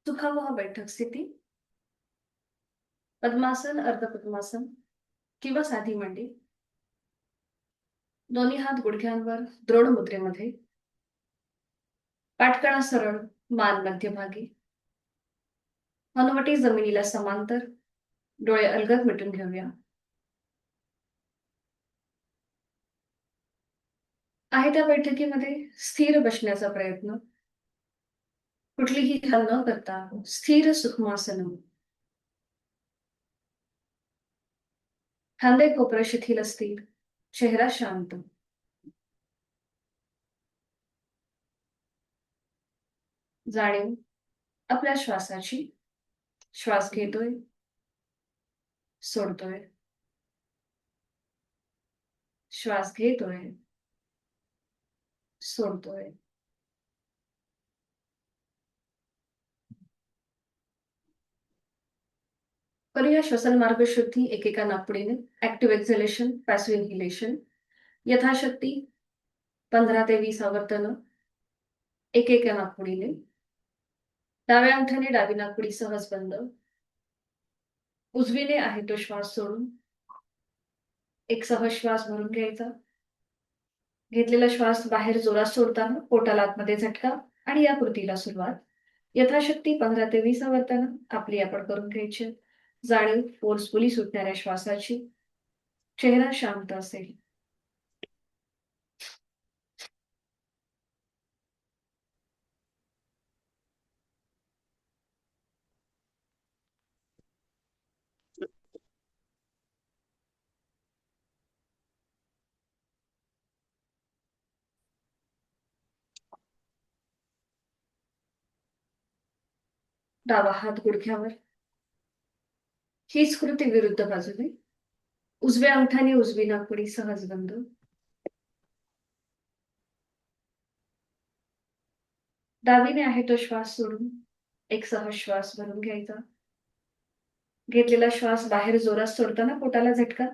सुखावह बैठक स्थिती, पद्मासन, अर्धपद्मासन किंवा साधी मांडी. दोन्ही हात गुडघ्यांवर द्रोण मुद्रेमध्ये. पाठकणा सरळ, मान मध्यभागी. हनुवटी जमिनीला समांतर. डोळे अलगद मिटून घेऊया. आहे त्या बैठकीमध्ये स्थिर बसण्याचा प्रयत्न. कुठलीही हाल न करता स्थिर सुखमासन. खांदे कोपरे शिथिल असतील, चेहरा शांत. जाणीव आपल्या श्वासाची. श्वास घेतोय, सोडतोय. श्वास घेतोय, सोडतोय. करूया श्वसन मार्ग शुद्धी एकेका नाकपुडीने. Active exhalation, passive inhalation. यथाशक्ती 15 ते 20 आवर्तन एकेका नाकपुडीने. डाव्या अंगठ्याने डावी नाकपुडी सहज बंद. उजवीने आहे तो श्वास सोडून एक सहज श्वास भरून घ्यायचा. घेतलेला श्वास बाहेर जोरात सोडताना पोटाला आतमध्ये झटका आणि या कृतीला सुरुवात. यथाशक्ती 15 ते 20 आवर्तन आपली आपण करून घ्यायची. जाणीव फोर्सफुली सुटणाऱ्या श्वासाची. चेहरा शांत असेल. डावा हात गुडघ्यावर. हीच कृती विरुद्ध बाजूने. उजव्या अंगठ्याने उजवी नाकपुडी सहज बंद. डावीने आहे तो श्वास सोडून एक सहज श्वास भरून घ्यायचा. घेतलेला श्वास बाहेर जोरात सोडताना पोटाला झटका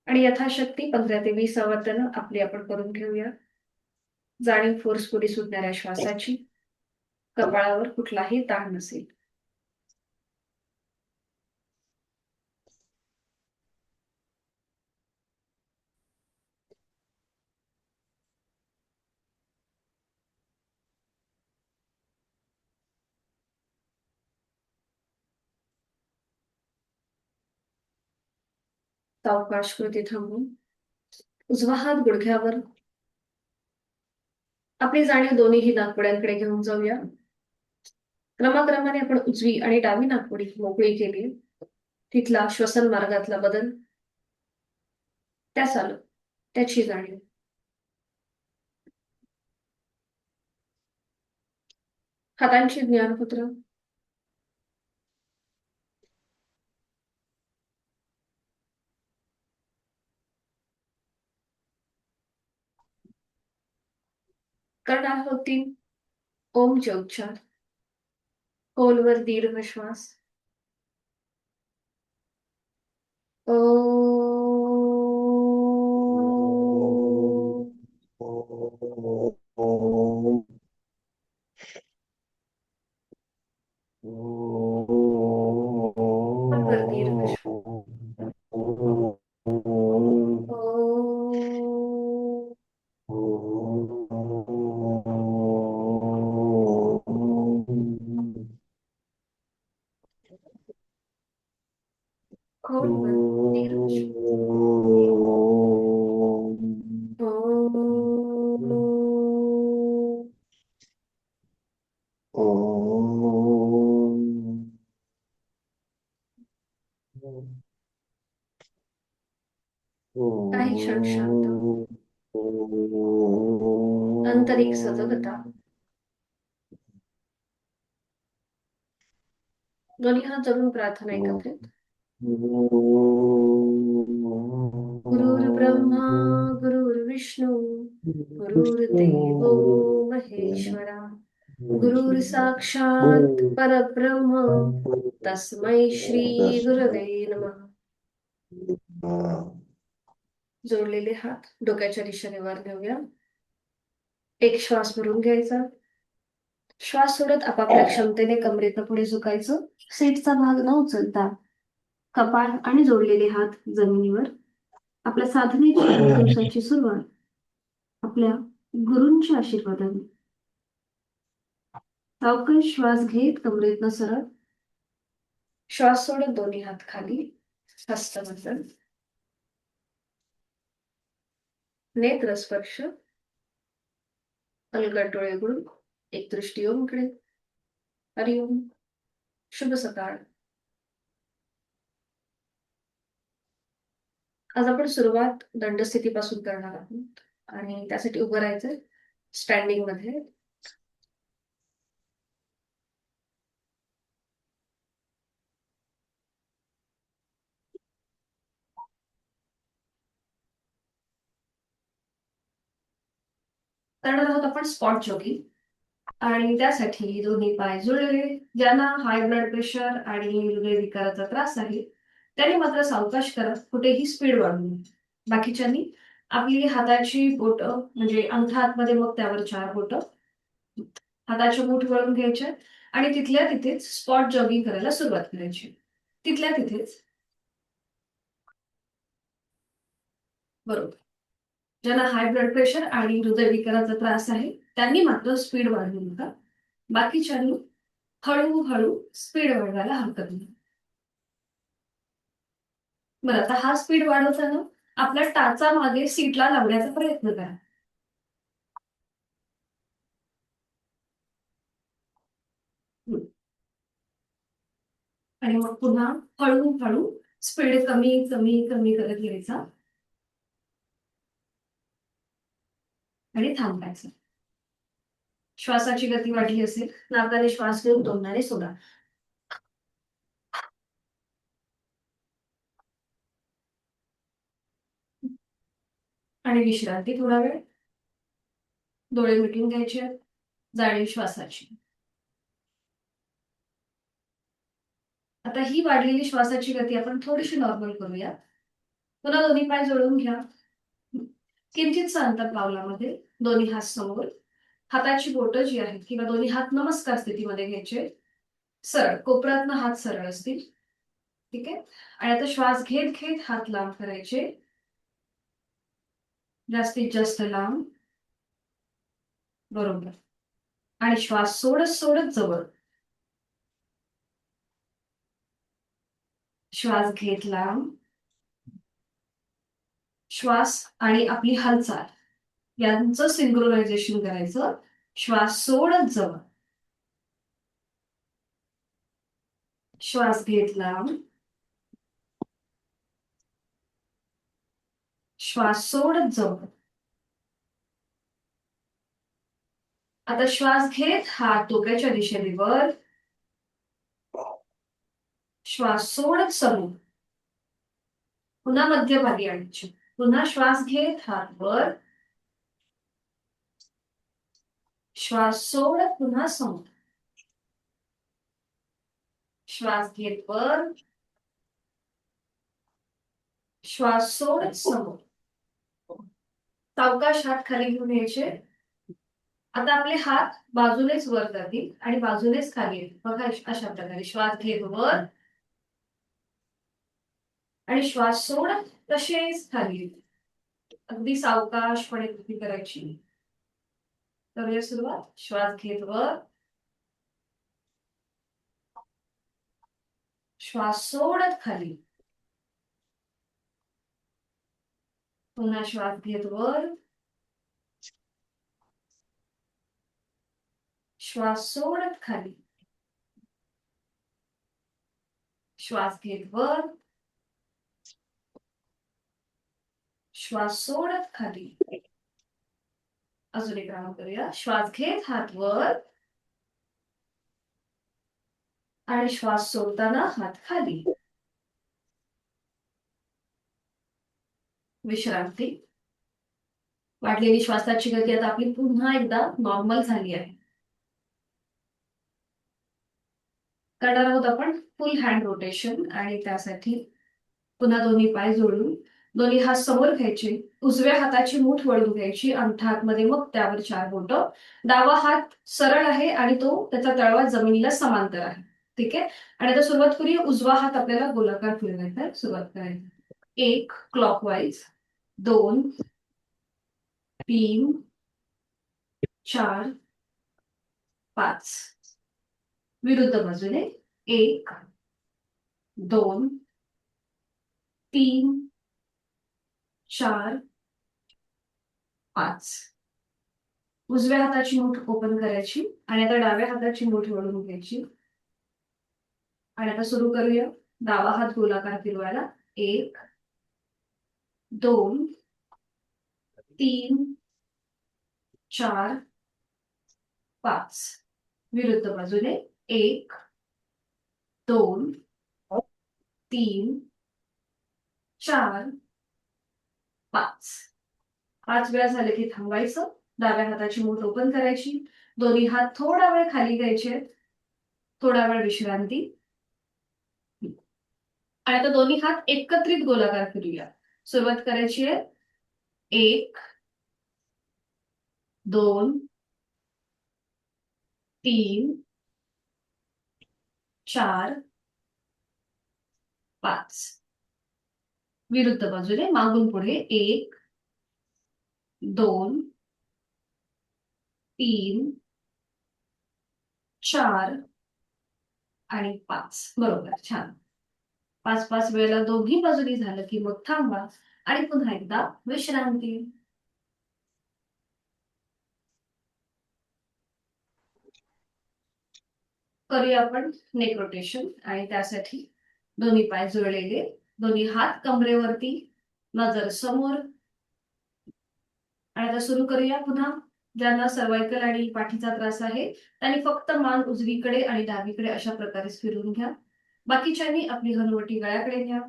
आणि यथाशक्ती 15 ते 20 आवर्तन आपली आपण करून घेऊया. जाणीव फोर्सफुली सुटणाऱ्या श्वासाची. कपाळावर कुठलाही ताण नसेल. सावकाश कृती थांबून उजवा हात गुडघ्यावर. आपली जाणीव दोन्हीही नाकपुड्यांकडे घेऊन जाऊया. क्रमाक्रमाने आपण उजवी आणि डावी नाकपुडी मोकळी केली. तिथला श्वसन मार्गातला बदल, त्या चालू, त्याची जाणीव. हातांची ज्ञानपुत्र. करणार होती ओमचे उच्चार. खोलवर दीर्घ श्वास. खोलवर दीर्घ श्वास. खोलवर दीर्घ श्वास. काही क्षण शांत. आंतरिक सजगता. दोन्ही हात जोडून प्रार्थना एकत्रित. गुरुर्ब्रह्मा गुरुर्विष्णू गुरुर्देवो महेश्वरा गुरुर साक्षात परब्रह्म तस्मै श्री गुरवे नमः. जोडलेले हात डोक्याच्या दिशेने वर घेऊया. एक श्वास भरून घ्यायचा. श्वास सोडत आपापल्या क्षमतेने कमरेतनं पुढे झुकायचं. सीटचा भाग न उचलता कपाळ आणि जोडलेले हात जमिनीवर. आपल्या साधनेची आणि दिवसाची सुरुवात आपल्या गुरूंच्या आशीर्वादाने. सावकाश श्वास घेत कमरेतनं सरळ. श्वास सोडत दोन्ही हात खाली. हस्तबंधन. नेत्र स्पर्श. अलगद डोळे उघडून एक दृष्टी ओम इकडे. हरिओम. शुभ सकाळ. आज आपण सुरुवात दंडस्थितीपासून करणार आहोत आणि त्यासाठी उभं राहायचंय स्टँडिंग मध्ये. करणार आहोत आपण स्पॉट जॉगिंग आणि त्यासाठी दोन्ही पाय जुळले. ज्यांना हाय ब्लड प्रेशर आणि हृदयविकाराचा त्रास आहे त्यांनी मात्र सावकाश करत कुठेही स्पीड वाढवू नये. बाकीच्यांनी आपली हाताची बोटं म्हणजे अंगठा आतमध्ये मग त्यावर 4 बोटं हाताच्या मूठ वळून घ्यायच्या आणि तिथल्या तिथेच स्पॉट जॉगिंग करायला सुरुवात करायची. तिथल्या तिथेच. बरोबर. ज्यांना हाय ब्लड प्रेशर आणि हृदयविकाराचा त्रास आहे त्यांनी मात्र स्पीड वाढवू नका. बाकीच्यांनी हळूहळू स्पीड वाढवायला हरकत नाही. बरं, आता हा स्पीड वाढवताना आपल्या टाचा मागे सीटला लावण्याचा प्रयत्न करा. हम्म. आणि मग पुन्हा हळूहळू स्पीड कमी कमी कमी करत यायचा आणि थांबायचं. श्वासाची गती वाढली असेल नाकाने श्वास घेऊन तोंडाने सोडा. आणि विश्रांती थोडा वेळ. डोळे मिटून घ्यायचे. जाणीव श्वासाची. आता ही वाढलेली श्वासाची गती आपण थोडीशी नॉर्मल करूया. पुन्हा दोन्ही पाय जोडून घ्या. किंचित अंतर पावलामध्ये दोन्ही हात समोर. हाताची बोटं जी आहेत किंवा दोन्ही हात नमस्कार स्थितीमध्ये घ्यायचे. सरळ कोपऱ्यातनं हात सरळ असतील. ठीक आहे. आणि आता श्वास घेत घेत हात लांब करायचे. जास्तीत जास्त लांब. बरोबर. आणि श्वास सोडत सोडत जवळ. श्वास घेत लांब. श्वास आणि आपली हालचाल यांचं सिंक्रोनायझेशन करायचं. श्वास सोडत जवळ. श्वास घेत लांब. श्वास सोडत जवळ. आता श्वास घेत हात डोक्याच्या दिशेने वर. श्वास सोडत समोर. पुन्हा मध्यभागी आणायचे. पुन्हा श्वास घेत हात वर. श्वास सोडत पुन्हा समोर. श्वास घेत वर. श्वास सोडत समोर. सावकाश हात खाली घेऊन यायचे. आता आपले हात बाजूनेच वर जातील आणि बाजूनेच खाली येतील. बघा अशा प्रकारे श्वास घेत वर आणि श्वास सोडत तसेच खाली येतील. अगदी सावकाशपणे कृती करायची. करूया सुरुवात. श्वास घेत वर. श्वास सोडत खाली. पुन्हा श्वास घेत वर. श्वास सोडत खाली. श्वास घेत वर. श्वास सोडत खाली. अजून एक राऊंड करूया. श्वास घेत हात वर आणि श्वास सोडताना हात खाली. विश्रांती. वाढलेली श्वासाची गती आता आपली पुन्हा एकदा नॉर्मल झाली आहे. करणार आहोत आपण फुल हँड रोटेशन आणि त्यासाठी पुन्हा दोन्ही पाय जोडून दोन्ही हात समोर घ्यायचे, उजव्या हाताची मूठ वळून घ्यायची, अंगठा आतमध्ये, मग त्यावर 4 बोट. डावा हात सरळ आहे आणि तो त्याचा तळवा जमिनीला समांतर आहे. ठीक आहे. आणि आता सुरुवात करूया. उजवा हात आपल्याला गोलाकार फिरवायचा आहे. सुरुवात करायची. 1 क्लॉकवाईज, 2 3 4 5. विरुद्ध बाजूने 1 2 3 4 5. उजव्या हाताची मूठ ओपन करायची आणि आता डाव्या हाताची मूठ वळून घ्यायची. आणि आता सुरू करूया. डावा हात गोलाकार फिरवायला. 1 2 3 4 5. विरुद्ध बाजूने 1 2 3 4 5. 5 वेळा झाले की थांबायचं. डाव्या हाताची मूठ ओपन करायची. दोन्ही हात थोडा वेळ खाली घ्यायचे. थोडा वेळ विश्रांती. आणि आता दोन्ही हात एकत्रित गोलाकार फिरूया. सुरुवात करायची आहे. 1 2 3 4 5. विरुद्ध बाजूने मागून पुढे 1 2 3 4 आणि 5. बरोबर, छान. 5-5 वेळेला दोन्ही बाजूनी झालं की मग थांबा आणि पुन्हा एकदा विश्रांती. करूया आपण नेक रोटेशन. आणि त्यासाठी दोन्ही पाय जुळलेले, दोन्ही हात कमरेवरती, नजर समोर. आणि आता सुरू करूया पुन्हा. ज्यांना सर्वायकल आणि पाठीचा त्रास आहे त्यांनी फक्त मान उजवीकडे आणि डावीकडे अशा प्रकारे फिरून घ्या. बाकीच्यांनी आपली हनुवटी गळ्याकडे घ्या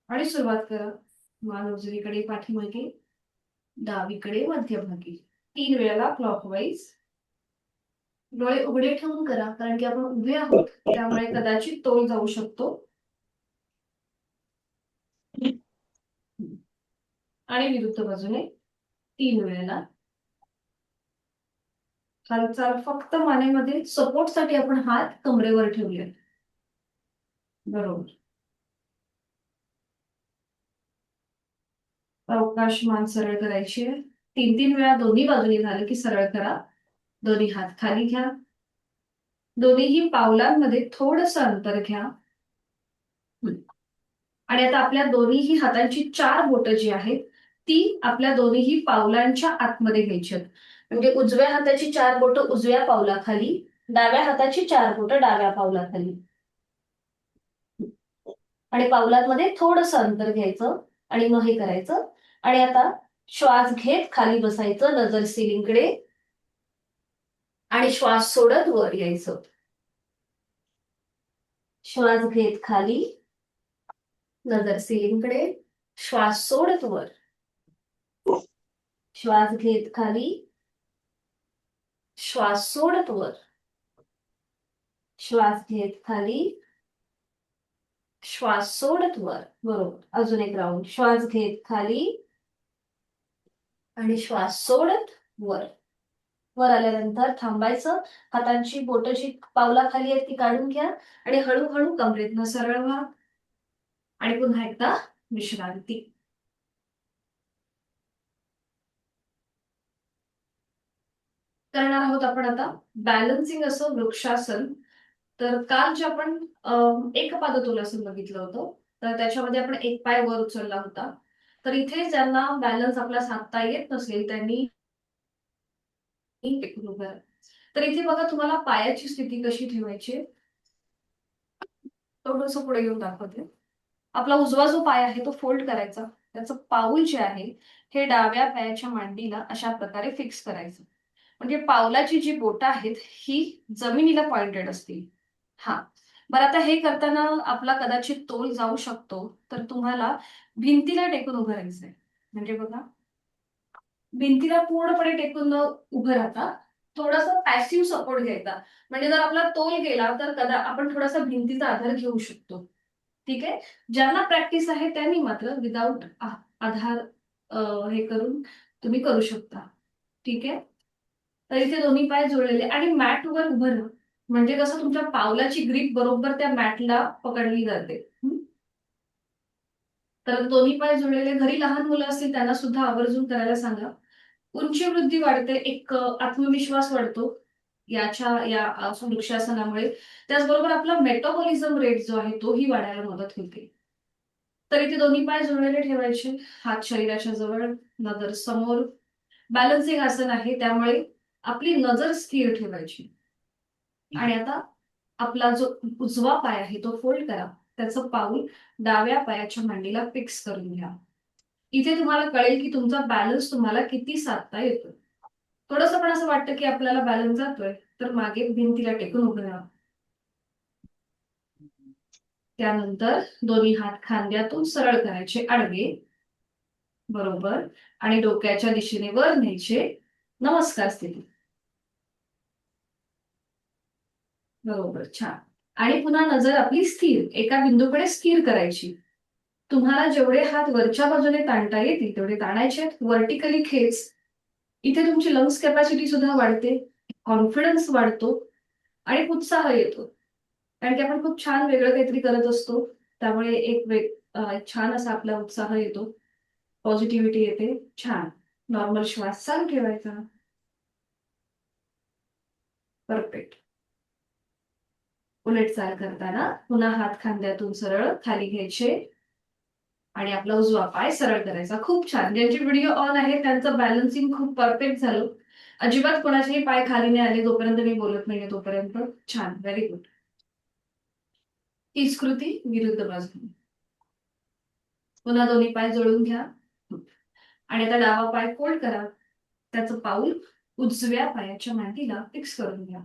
आणि सुरुवात करा. मान उजवीकडे पाठीमागे, डावीकडे मध्यभागी. 3 वेळेला क्लॉकवाईज. डोळे उघडे ठेवून करा, कारण की आपण उभे आहोत त्यामुळे कदाचित तोल जाऊ शकतो. आणि विरुद्ध बाजूने 3 वेळेला. हालचाल फक्त मानेमध्ये. सपोर्टसाठी आपण हात कमरेवर ठेवले. बरोबर. अवकाश मान सरळ करायची आहे. 3-3 वेळा दोन्ही बाजूनी झालं की सरळ करा. दोन्ही हात खाली घ्या. दोन्हीही पावलांमध्ये थोडंसं अंतर घ्या. आणि आता आपल्या दोन्हीही हातांची 4 बोटं जी आहेत ती आपल्या दोन्हीही पावलांच्या आतमध्ये घ्यायची आहेत. म्हणजे उजव्या हाताची 4 बोटं उजव्या पावलाखाली, डाव्या हाताची 4 बोटं डाव्या पावलाखाली. आणि पावलांमध्ये थोडंसं अंतर घ्यायचं आणि मग हे करायचं. आणि आता श्वास घेत खाली बसायचं, नजर सिलिंगकडे. आणि श्वास सोडत वर यायचं. श्वास घेत खाली, नजर सिलिंगकडे, श्वास सोडत वर. श्वास घेत खाली, श्वास सोडत वर. श्वास घेत खाली, श्वास सोडत वर. बरोबर. अजून एक राऊंड. श्वास घेत खाली आणि श्वास सोडत वर. वर आल्यानंतर थांबायचं. हातांची बोटं जी पावलाखाली आहेत ती काढून घ्या आणि हळूहळू कमरेतनं सरळ व्हा. आणि पुन्हा एकदा विश्रांती. करणार आहोत आपण आता बॅलन्सिंग असं वृक्षासन. तर काल जे आपण एक पादतोलासन बघितलं होतं, तर त्याच्यामध्ये आपण एक पाय वर उचलला होता. तर इथे ज्यांना बॅलन्स आपला साधता येत नसेल त्यांनी टेकून उभं राहा. तर इथे बघा तुम्हाला पायाची स्थिती कशी ठेवायची. थोडंसं पुढे येऊन दाखवते. आपला उजवा जो पाय आहे तो फोल्ड करायचा. त्याचं पाऊल जे आहे हे डाव्या पायाच्या मांडीला अशा प्रकारे फिक्स करायचं. म्हणजे पावलाची जी बोटं आहेत ही जमिनीला पॉइंटेड असतील. हा. बरं, आता हे करताना आपला कदाचित तोल जाऊ शकतो. तर तुम्हाला भिंतीला टेकून उभं राहायचंय. म्हणजे बघा, भिंतीला पूर्णपणे टेकून न उभं राहता थोडासा पॅसिव्ह सपोर्ट घ्यायचा. म्हणजे जर आपला तोल गेला तर आपण थोडासा भिंतीचा आधार घेऊ शकतो. ठीक आहे. ज्यांना प्रॅक्टिस आहे त्यांनी मात्र विदाऊट आधार हे करून तुम्ही करू शकता. ठीक आहे. तर इथे दोन्ही पाय जोडलेले आणि मॅटवर उभं राहा. म्हणजे कसं तुमच्या पावलाची ग्रीप बरोबर त्या मॅटला पकडली जाते. तर दोन्ही पाय जोडलेले, घरी लहान मुलं असतील त्यांना सुद्धा आवर्जून करायला सांगा. उंची वृद्धी वाढते, एक आत्मविश्वास वाढतो या वृक्षासनामुळे. त्याचबरोबर आपला मेटाबॉलिझम रेट जो आहे तोही वाढायला मदत होते. तर इथे दोन्ही पाय जोडलेले ठेवायचे, हात शरीराच्या जवळ, नजर समोर. बॅलन्सिंग आसन आहे त्यामुळे आपली नजर स्थिर ठेवायची. आणि आता आपला जो उजवा पाय आहे तो फोल्ड करा. त्याचं पाऊल डाव्या पायाच्या मांडीला फिक्स करून घ्या. इथे तुम्हाला कळेल की तुमचा बॅलन्स तुम्हाला किती साधता येतो. थोडंसं पण असं वाटतं की आपल्याला बॅलन्स जातोय, तर मागे भिंतीला टेकून उभं राहा. त्यानंतर दोन्ही हात खांद्यातून सरळ करायचे आडवे, बरोबर, आणि डोक्याच्या दिशेने वर न्यायचे. नमस्कार स्थिती. बरोबर, छान. आणि पुन्हा नजर आपली स्थिर एका बिंदूकडे स्थिर करायची. तुम्हाला जेवढे हात वरच्या बाजूने ताणता येतील तेवढे ताणायचे. व्हर्टिकली खेच. इथे तुमची लंग्स कॅपॅसिटी सुद्धा वाढते, कॉन्फिडन्स वाढतो आणि उत्साह येतो. कारण की आपण खूप छान वेगळं काहीतरी करत असतो. त्यामुळे एक छान असा आपला उत्साह येतो, पॉझिटिव्हिटी येते. छान. नॉर्मल श्वास चालू ठेवायचा. परफेक्ट. उलट चाल करताना पुन्हा हात खांद्यातून सरळ खाली घ्यायचे आणि आपला उजवा पाय सरळ करायचा. खूप छान. ज्यांचे व्हिडिओ ऑन आहे त्यांचं बॅलन्सिंग खूप परफेक्ट झालं. अजिबात कोणाचेही पाय खाली नाही आले जोपर्यंत मी बोलत नाहीये तोपर्यंत. छान, व्हेरी गुड. हीच कृती विरुद्ध बाजूने. पुन्हा दोन्ही पाय जोडून घ्या आणि आता डावा पाय फोल्ड करा. त्याचं पाऊल उजव्या पायाच्या मांडीला फिक्स करून घ्या.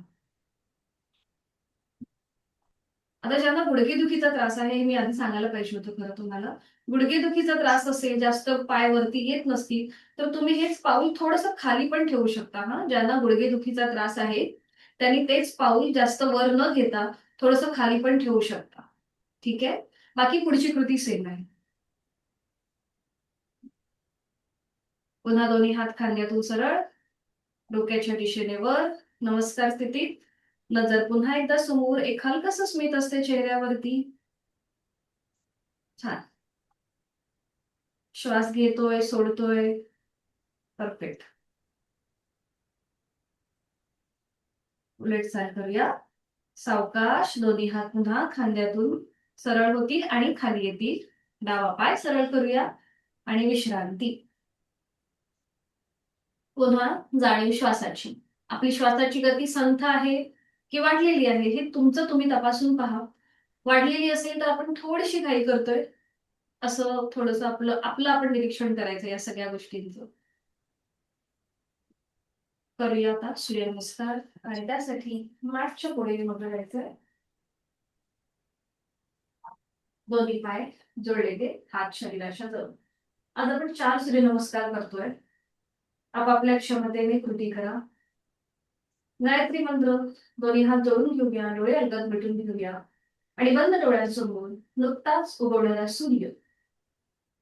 आता ज्यांना गुडघेदुखीचा त्रास आहे, हे मी आधी सांगायला पाहिजे होतं खरं तुम्हाला. गुडघेदुखीचा त्रास असेल, जास्त पाय वरती येत नसतील, तर तुम्ही हेच पाऊल थोडंसं खाली पण ठेवू शकता. ज्यांना गुडघेदुखीचा त्रास आहे त्यांनी तेच पाऊल जास्त वर न घेता थोडंसं खाली पण ठेवू शकता. ठीक आहे. बाकी पुढची कृती सेम आहे. पुन्हा दोन्ही हात खांद्यातून सरळ, डोक्याच्या दिशेने वर, नमस्कार स्थितीत. नजर पुन्हा एकदा समोर, एक हलकस स्मित असते चेहऱ्यावरती. छान. श्वास घेतोय, सोडतोय. परफेक्ट. उलट चाल करूया. सावकाश दोन्ही हात पुन्हा खांद्यातून सरळ होतील आणि खाली येतील. डावा पाय सरळ करूया आणि विश्रांती. पुन्हा जाणीव श्वासाची. आपली श्वासाची गती संथ आहे की वाढलेली आहे हे तुमचं तुम्ही तपासून पहा. वाढलेली असेल तर आपण थोडीशी घाई करतोय, असं थोडंसं आपलं आपलं आपण निरीक्षण करायचं या सगळ्या गोष्टींचं. करूया आता सूर्यनमस्कार आणि त्यासाठी मॅटच्या पुढे उभं राहायचंय. दोन्ही पाय जोडलेले, हात शरीराच्या जवळ. आज आपण 4 सूर्यनमस्कार करतोय. आपापल्या क्षमतेने कृती करा. गायत्री मंत्र दोन्ही हात जोडून घेऊया, डोळे अलगद मिटून घेऊया आणि बंद डोळ्यांसमोर नुकताच उगवलेला सूर्य,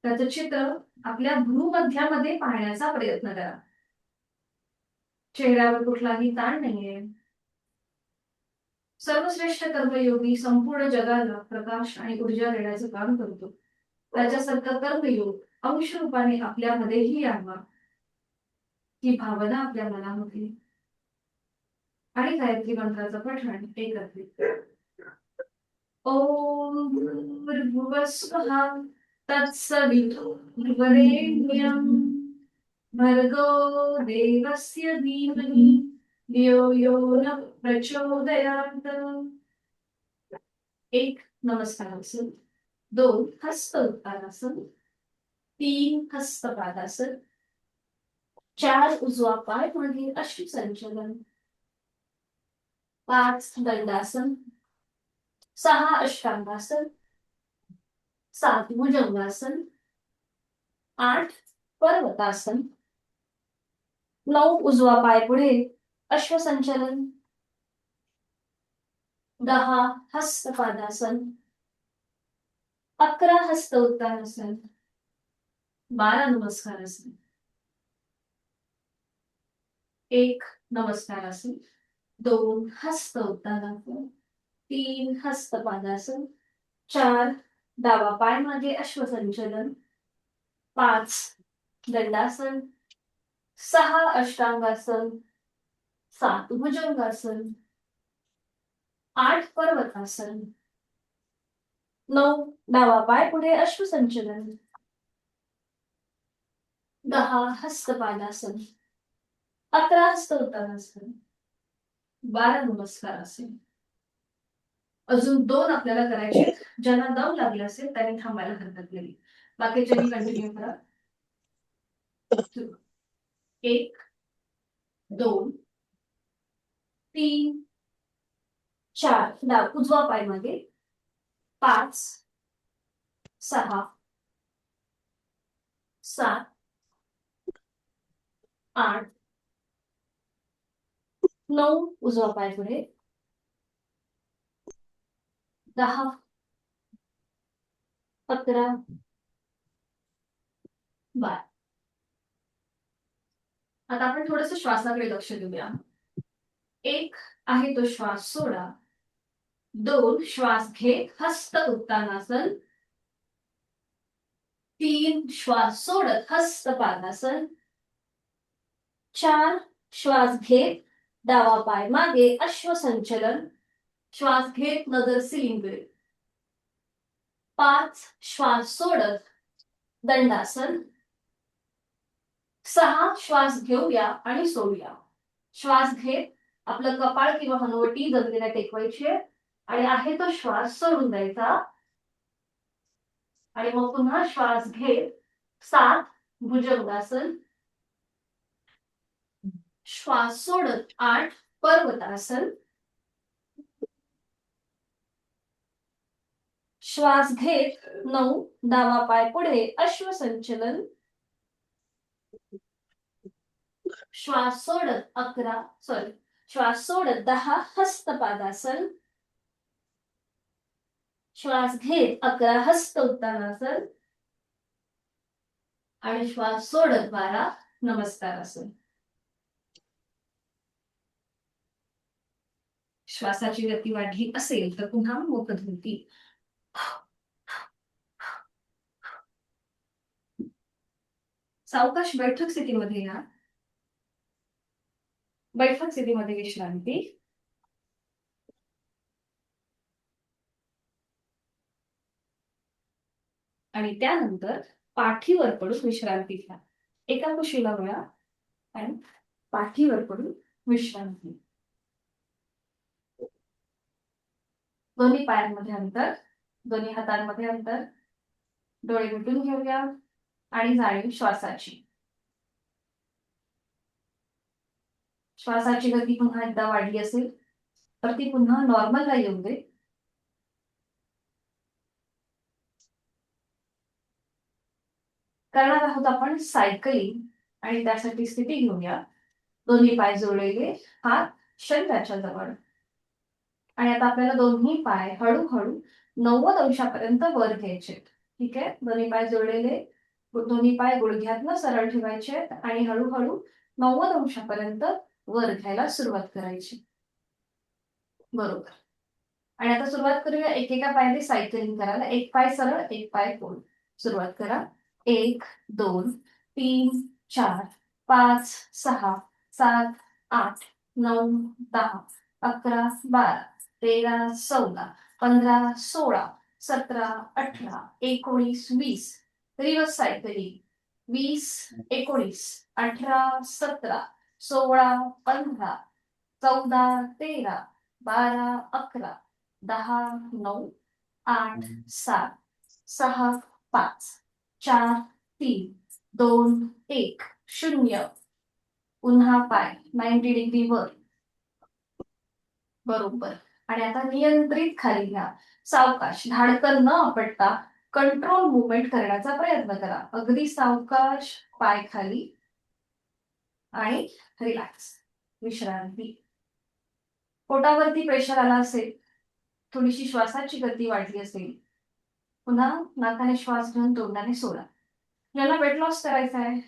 त्याचं चित्र आपल्या भूमध्यामध्ये पाहण्याचा प्रयत्न करा. चेहऱ्यावर कुठलाही ताण नाहीये. सर्वश्रेष्ठ कर्मयोगी संपूर्ण जगाला प्रकाश आणि ऊर्जा देण्याचं काम करतो. त्याच्यासारखा कर्मयोग अंश रूपाने आपल्यामध्येही यावा, ही भावना आपल्या मनामध्ये. आणि गायत्री मंत्राचं पठण एकत्रित. ओम भूर्भुवः स्वः तत्सवितुर्वरेण्यं भर्गो देवस्य धीमहि धियो यो नः प्रचोदयात्. 1 नमस्कारासन, 2 हस्त उत्तानासन, 3 हस्तपादासन, 4 उजवा पाय मागे अशी संचलन, 5 दंडासन, 6 अष्टांगासन, 7 भुजंगासन, 8 पर्वतासन, 9 उजवा पाय पुढे अश्वसंचलन, 10 हस्तपादासन, 11 हस्त उत्तानासन, 12 नमस्कारासन, 1 नमस्कारासन, 2 हस्त उत्तानासन, 3 हस्त पादासन, 4 डावा पाय मागे अश्वसंचलन, 5 दंडासन, 6 अष्टांगासन, 7 भुजंगासन, 8 पर्वतासन, 9 डावा पाय पुढे अश्वसंचलन, 10 हस्तपादासन, 11 हस्त उत्तानासन, 12 नमस्कारासन. अजून 2 आपल्याला करायचे. ज्यांना दम लागला असेल त्यांनी थांबायला हरकत नाही. बाकीच्यांनी कंटिन्यू करा. 1 2 3 4 उजवा पाय मागे, 5 6 7 8 9 उजवा पाय पुढे, 10 11 12. आता आपण थोडंसं श्वासाकडे लक्ष देऊया. 1 आहे तो श्वास सोडा, 2 श्वास घेत हस्त उत्तानासन, 3 श्वास सोडत हस्त पादासन, 4 श्वास घेत डावा पाय मागे अश्वसंचलन, श्वास घेत नजर सिलिंगकडे, 5 श्वास सोडत दंडासन, 6 श्वास घेऊया आणि सोडूया. श्वास घेत आपलं कपाळ किंवा हनुवटी जमिनीला टेकवायची आणि आहे तो श्वास सोडून द्यायचा आणि मग पुन्हा श्वास घेत 7 भुजंगासन, श्वास सोडत 8 पर्वतासन, श्वास घेत 9 डावा पाय पुढे अश्वसंचलन, श्वास सोडत 10 हस्तपादासन, श्वास घेत 11 हस्त उत्तानासन आणि श्वास सोडत 12 नमस्कारासन. श्वासाची गती वाढली असेल तर पुन्हा मुखधुती. सावकाश बैठक स्थितीमध्ये या. बैठक स्थितीमध्ये विश्रांती. आणि त्यानंतर पाठीवर पडून विश्रांती घ्या. एका कुशीला वळा आणि पाठीवर पडून विश्रांती. दोन्ही पायांमध्ये अंतर, दोन्ही हातांमध्ये अंतर. डोळे मिटून घेऊया आणि जाणीव श्वासाची. श्वासाची गती पुन्हा एकदा वाढली असेल तर ती पुन्हा नॉर्मलला येऊ दे. करणार आहोत आपण सायकलिंग आणि त्यासाठी स्थिती घेऊया. दोन्ही पाय जोडलेले, हात शरीराच्या जवळ. आणि आता आपल्याला दोन्ही पाय हळूहळू 90 अंशापर्यंत वर घ्यायचे. ठीक आहे, दोन्ही पाय जोडलेले, दोन्ही पाय गुडघ्यातनं सरळ ठेवायचे आणि हळूहळू 90 अंशापर्यंत वर घ्यायला सुरुवात करायची. बरोबर. आणि आता सुरुवात करूया एकेका पायाने सायकलिंग करायला. एक पाय सरळ, एक पाय गोल. सुरुवात करा. 1 2 3 4 5 6 7 8 9 10 11 12 13 14 15 16 17 18 19 20. Reverse cycling. 20 19 18 17 16 15 14 13 12 11 10 9 8 7 6 5 4 3 2 1 0. पुन्हा पाय 90 डिग्री वर. बरोबर. आणि आता नियंत्रित खाली घ्या. सावकाश, धाडकन न आपटता कंट्रोल मुवमेंट करण्याचा प्रयत्न करा. अगदी सावकाश पाय खाली आणि रिलॅक्स. विश्रांती. पोटावरती प्रेशर आला असेल, थोडीशी श्वासाची गती वाढली असेल पुन्हा नाकाने श्वास घेऊन तोंडाने सोडा. ज्यांना वेट लॉस करायचा आहे,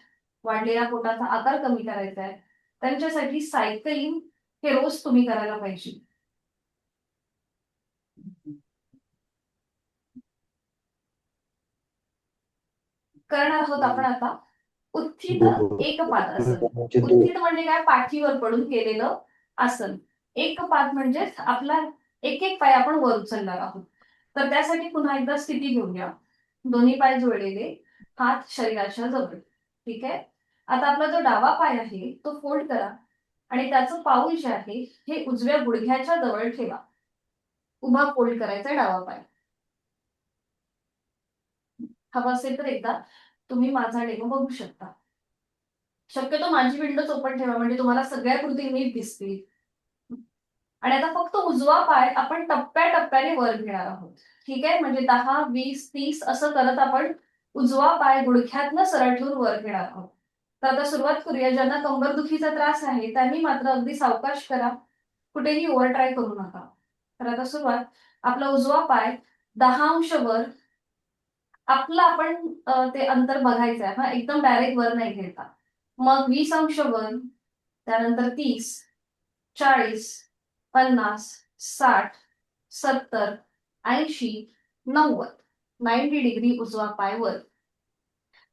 वाढलेला पोटाचा आकार कमी करायचा आहे, त्यांच्यासाठी सायकलिंग हे रोज तुम्ही करायला पाहिजे. करणार आहोत आपण आता उत्थित एकपादासन. उत्थित म्हणजे काय? पाठीवर पडून केलेलं आसन. एकपाद म्हणजे आपला एक एक पाय आपण वर उचलणार आहोत. तर त्यासाठी पुन्हा एकदा स्थिती घेऊया. दोन्ही पाय जोडलेले, हात शरीराच्या जवळ. ठीक आहे. आता आपला जो डावा पाय आहे तो फोल्ड करा आणि त्याचं पाऊल जे आहे हे उजव्या गुडघ्याच्या जवळ ठेवा. उभा फोल्ड करायचा डावा पाय. हवं असेल तर एकदा तुम्ही माझा डेमो बघू शकता. शक्यतो माझी विंडोज ओपन ठेवा म्हणजे तुम्हाला सगळ्या कृती नीट दिसतील. आणि आता फक्त उजवा पाय आपण टप्प्याटप्प्याने वर घेणार आहोत. ठीक आहे. म्हणजे 10, 20, 30 असं करत आपण उजवा पाय गुडघ्यातनं सरळ ठेवून वर घेणार आहोत. तर आता सुरुवात करूया. ज्यांना कंबरदुखीचा त्रास आहे त्यांनी मात्र अगदी सावकाश करा. कुठेही ओव्हर ट्राय करू नका. तर आता सुरुवात. आपला उजवा पाय 10 अंश वर आपलं आपण ते अंतर बघायचं आहे. हा एकदम डायरेक्ट वर नाही घ्यायचा. मग 20 अंश वर, त्यानंतर 30, 40, 50, 60, 70, 80, 90. 90 डिग्री उजवा पाय वर.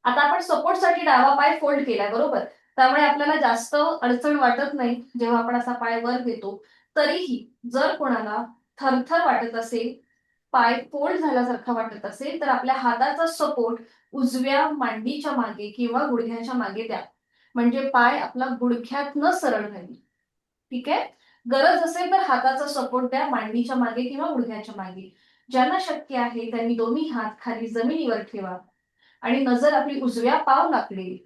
आता आपण सपोर्टसाठी डावा पाय फोल्ड केलाय बरोबर. त्यामुळे आपल्याला जास्त अडचण वाटत नाही जेव्हा आपण असा पाय वर घेतो. तरीही जर कोणाला थरथर वाटत असेल, पाय फोल्ड झाल्यासारखं वाटत असेल तर आपल्या हाताचा सपोर्ट उजव्या मांडीच्या मागे किंवा गुडघ्याच्या मागे द्या. म्हणजे पाय आपला गुडघ्यातनं सरळ राहील. ठीक आहे. गरज असेल तर हाताचा सपोर्ट द्या मांडीच्या मागे किंवा गुडघ्याच्या मागे. ज्यांना शक्य आहे त्यांनी दोन्ही हात खाली जमिनीवर ठेवा आणि नजर आपली उजव्या पावलाकडे.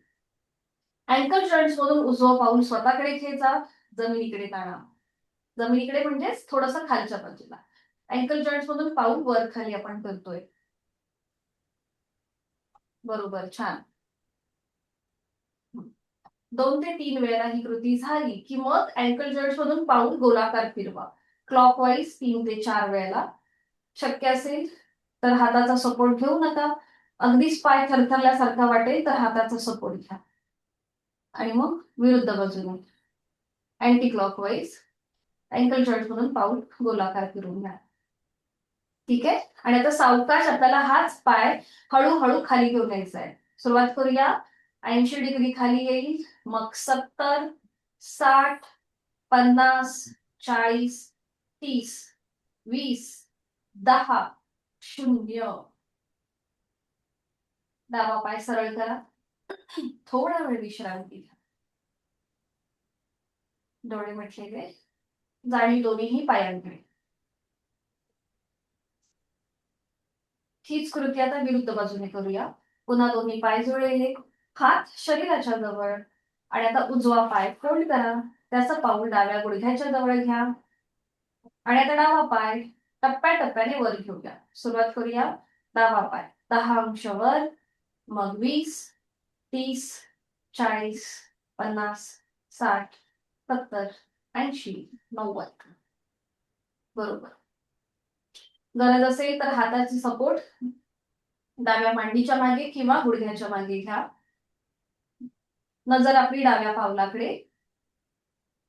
अँकल जॉईंट्स मधून उजवं पाऊल स्वतःकडे खेचा, जमिनीकडे ताणा. जमिनीकडे म्हणजेच थोडंसं खालच्या बाजूला. अँकल जॉईंट्स मधून पाऊल वर खाली आपण करतोय. बरोबर, छान. 2 ते 3 वेळा ही कृती झाली की मग अँकल जॉईंट्स मधून पाऊल गोलाकार फिरवा. क्लॉकवाईज 3 ते 4 वेळेला. शक्य असेल तर हाताचा सपोर्ट घेऊ नका. अगदीच पाय थरथरल्यासारखा वाटेल तर हाताचा सपोर्ट घ्या. आणि मग विरुद्ध बाजूने अँटी क्लॉकवाईज अँकल जॉईंट मधून पाऊल गोलाकार फिरवून घ्या. ठीक आहे. आणि आता सावकाश आपल्याला हाच पाय हळूहळू खाली घेऊन यायचा आहे. सुरुवात करूया. 80 डिग्री खाली येईल, मग 70, 60, 50, 40, 30, 20, 10, 0. डावा पाय सरळ करा. थोडा वेळ विश्रांती घ्या. डोळे मिटलेले, जाणीव दोन्हीही पायांकडे. हीच कृती आता विरुद्ध बाजूने करूया. पुन्हा दोन्ही पाय जुळलेले, हात शरीराच्या जवळ आणि आता उजवा पाय फोल्ड करा. त्याचं पाऊल डाव्या गुडघ्याच्या जवळ घ्या आणि आता डावा पाय टप्प्याटप्प्याने वर घेऊया. सुरुवात करूया. डावा पाय 10 अंश वर, मग 20, 30, 40, 50, 60, 70, 80, 90. बरोबर. गरज असेल तर हाताची सपोर्ट डाव्या मांडीच्या मागे किंवा गुडघ्याच्या मागे घ्या. नजर आपली डाव्या पावलाकडे.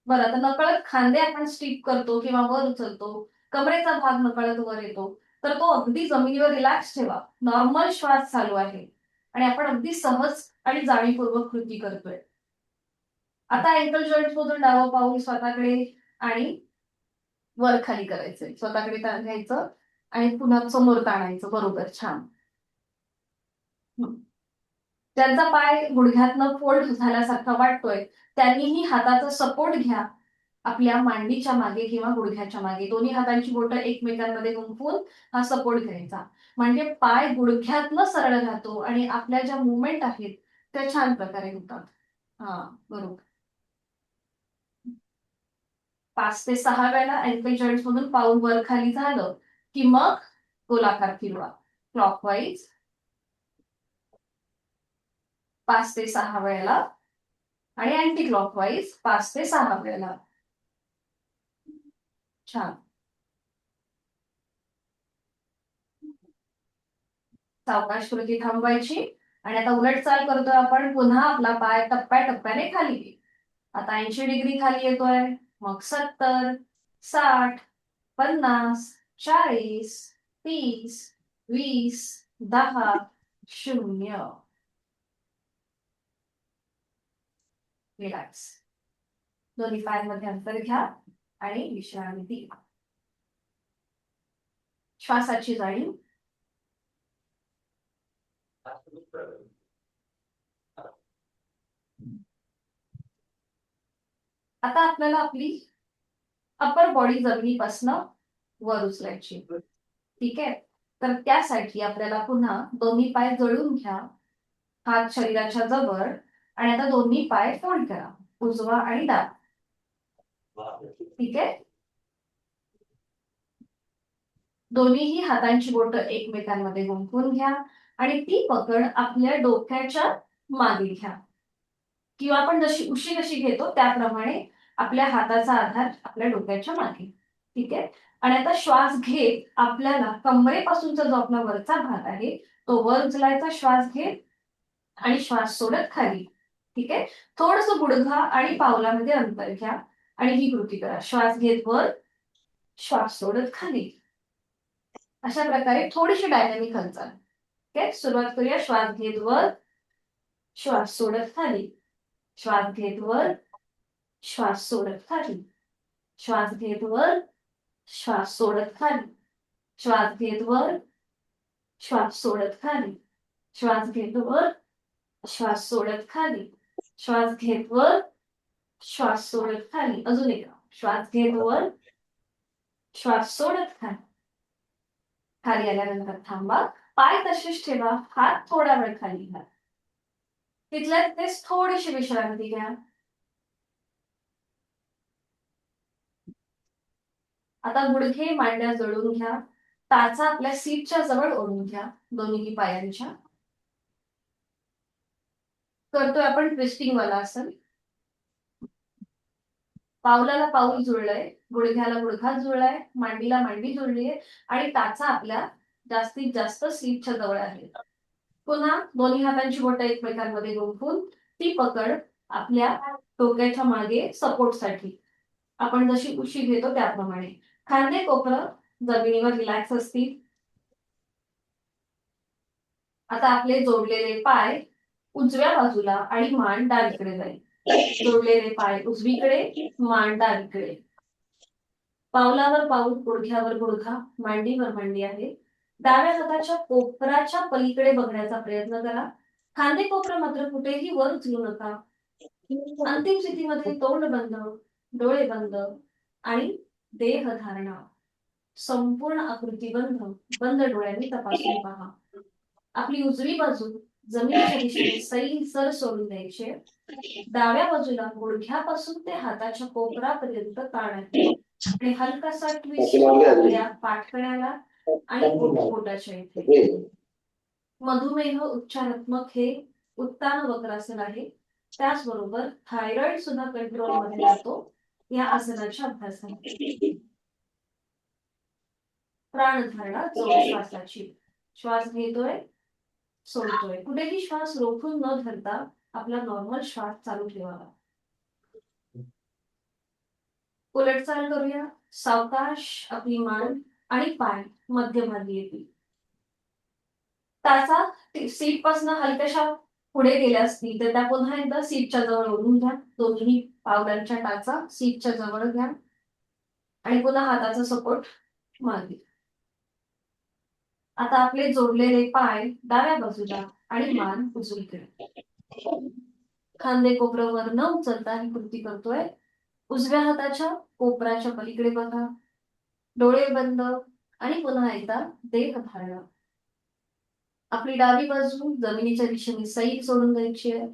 बरं, आता नकळत खांदे आपण स्टिप करतो किंवा वर उचलतो, कमरेचा भाग नकळत वर येतो, तर तो अगदी जमिनीवर रिलॅक्स ठेवा. नॉर्मल श्वास चालू आहे आणि आपण अगदी सहज आणि जाणीवपूर्वक कृती करतोय. आता अँकल जॉईंट मधून डावं पाऊल स्वतःकडे आणि वर खाली करायचंय. स्वतःकडे घ्यायचं आणि पुन्हा समोर ताणायचं. बरोबर, छान. त्यांचा पाय गुडघ्यातनं फोल्ड झाल्यासारखा वाटतोय त्यांनीही हाताचा सपोर्ट घ्या आपल्या मांडीच्या मागे किंवा गुडघ्याच्या मागे. दोन्ही हातांची बोटं एकमेकांमध्ये गुंफून हा सपोर्ट घ्यायचा. म्हणजे पाय गुडघ्यातनं सरळ राहतो आणि आपल्या ज्या मुवमेंट आहेत त्या छान प्रकारे होतात. हा, बरोबर. 5 ते 6 वेळा अँकल जॉईंट्स मधून पाऊल वर खाली झालं की मग गोलाकार फिरवा. क्लॉकवाईज 5 ते 6 वेळेला आणि अँटी क्लॉकवाईज 5 ते 6 वेळेला. छान. सावकाश कृती थांबवायची आणि आता उलट चाल करतोय आपण. पुन्हा आपला पाय टप्प्याटप्प्याने खाली घे. आता 80 डिग्री खाली येतोय, मग 70, 60, 50, 40, 30, 20, 10, 0. रिलॅक्स. दोन्ही पायांमध्ये अंतर घ्या आणि विश्रांती. श्वासाची जाणीव. आता आपल्याला आपली अपर बॉडी जमिनीपासून वर उचलायची. ठीक आहे, तर त्यासाठी आपल्याला पुन्हा दोन्ही पाय जळून घ्या, हात शरीराच्या जवळ, आणि आता दोन्ही पाय फोल्ड करा, उजवा आणि डावा. ठीक आहे, दोन्हीही हातांची बोटं एकमेकांमध्ये गुंफून घ्या आणि ती पकड आपल्या डोक्याच्या मागे घ्या, किंवा आपण जशी उशी कशी घेतो त्याप्रमाणे आपल्या हाताचा आधार आपल्या डोक्याच्या मागे. ठीक आहे, आणि आता श्वास घेत आपल्याला कमरेपासूनचा जो आपला वरचा भाग आहे तो वर उचलायचा. श्वास घेत आणि श्वास सोडत खाली. ठीक आहे, थोडस गुडघा आणि पावलामध्ये अंतर घ्या आणि ही कृती करा. श्वास घेत वर, श्वास सोडत खाली. अशा प्रकारे थोडीशी डायनॅमिक हालचाल. ठीक, सुरुवात करूया. श्वास घेत वर, श्वास सोडत खाली. श्वास घेत वर, श्वास सोडत खाली. श्वास घेत वर, श्वास सोडत खाली. श्वास घेत वर, श्वास सोडत खाली. श्वास घेत वर, श्वास सोडत खाली. श्वास घेत वर, श्वास सोडत खाली. अजून एक. श्वास घेत वर, श्वास सोडत खाली. खाली आल्यानंतर थांबा, पाय तसेच ठेवा, हात थोडा वेळ खाली घ्या. तिथल्या तिथेच थोडीशी विश्रांती घ्या. आता गुडघे मांड्या जळून घ्या, टाचा आपल्या सीटच्या जवळ ओढून घ्या दोन्ही पायांच्या. करतोय आपण ट्विस्टिंग वाला आसन. पावलाला पाऊल जुळलंय, गुडघ्याला गुडघा जुळलाय, मांडीला मांडी जुळलीये आणि टाचा आपल्या जास्तीत जास्त सीटच्या जवळ आहे. पुन्हा दोन्ही हातांची बोटं एकमेकांमध्ये गुंफून ती पकड आपल्या डोक्याच्या मागे सपोर्टसाठी आपण जशी उशी घेतो त्याप्रमाणे. खांदे कोपरं जमिनीवर रिलॅक्स असतील. आता आपले जोडलेले पाय उजव्या बाजूला आणि मान डावीकडे जाईल. जोडलेले पाय उजवीकडे, मान डावीकडे. पावलावर पाऊल, गुडघ्यावर गुडघा, मांडीवर मांडी आहे. डाव्या हाताच्या कोपराच्या पलीकडे बघण्याचा प्रयत्न करा. खांदे कोपरं मात्र कुठेही वर उचलू नका. अंतिम स्थितीमध्ये तोंड बंद, डोळे बंद आणि देह धारणा. संपूर्ण आकृती बंद डोळ्यांनी तपासून पहा. आपली उजवी बाजू जमिनीच्या दिशेने सैल सोडून द्यायचे. डाव्या बाजूला गुडघ्यापासून ते हाताच्या कोपरापर्यंत ताण आहे आणि हलकासा ट्विस्ट या पाठकण्याला आणि ओठपोटाच्या इथे. मधुमेह उपचारात्मक हे उत्तान वक्रासन आहे. त्याचबरोबर थायरॉइड सुद्धा कंट्रोल मध्ये राहतो या आसनाच्या अभ्यासाने. प्राणधारणा जोड श्वासाची. श्वास घेतोय, सोडतोय. कुठेही श्वास रोखून न धरता आपला नॉर्मल श्वास चालू ठेवावा. उलट चाल करूया. सावकाश आपली मान आणि पाय मध्यभागी येतील. टाचा सीट पासून हलक्याशा पुढे गेल्या असतील तर त्या पुन्हा एकदा सीटच्या जवळ ओढून घ्या. दोन्ही पावलांच्या टाचा सीटच्या जवळ घ्या आणि पुन्हा हाताचा सपोर्ट मागे. आता आपले जोडलेले पाय डाव्या बाजूला आणि मान उजवीकडे. खांदे कोपरं वर न उचलता ही कृती करतोय. उजव्या हाताच्या कोपराच्या पलीकडे बघा, डोळे बंद आणि पुन्हा एकदा देह धारणा. आपली डावी बाजू जमिनीच्या दिशेने सैल सोडून द्यायची आहे.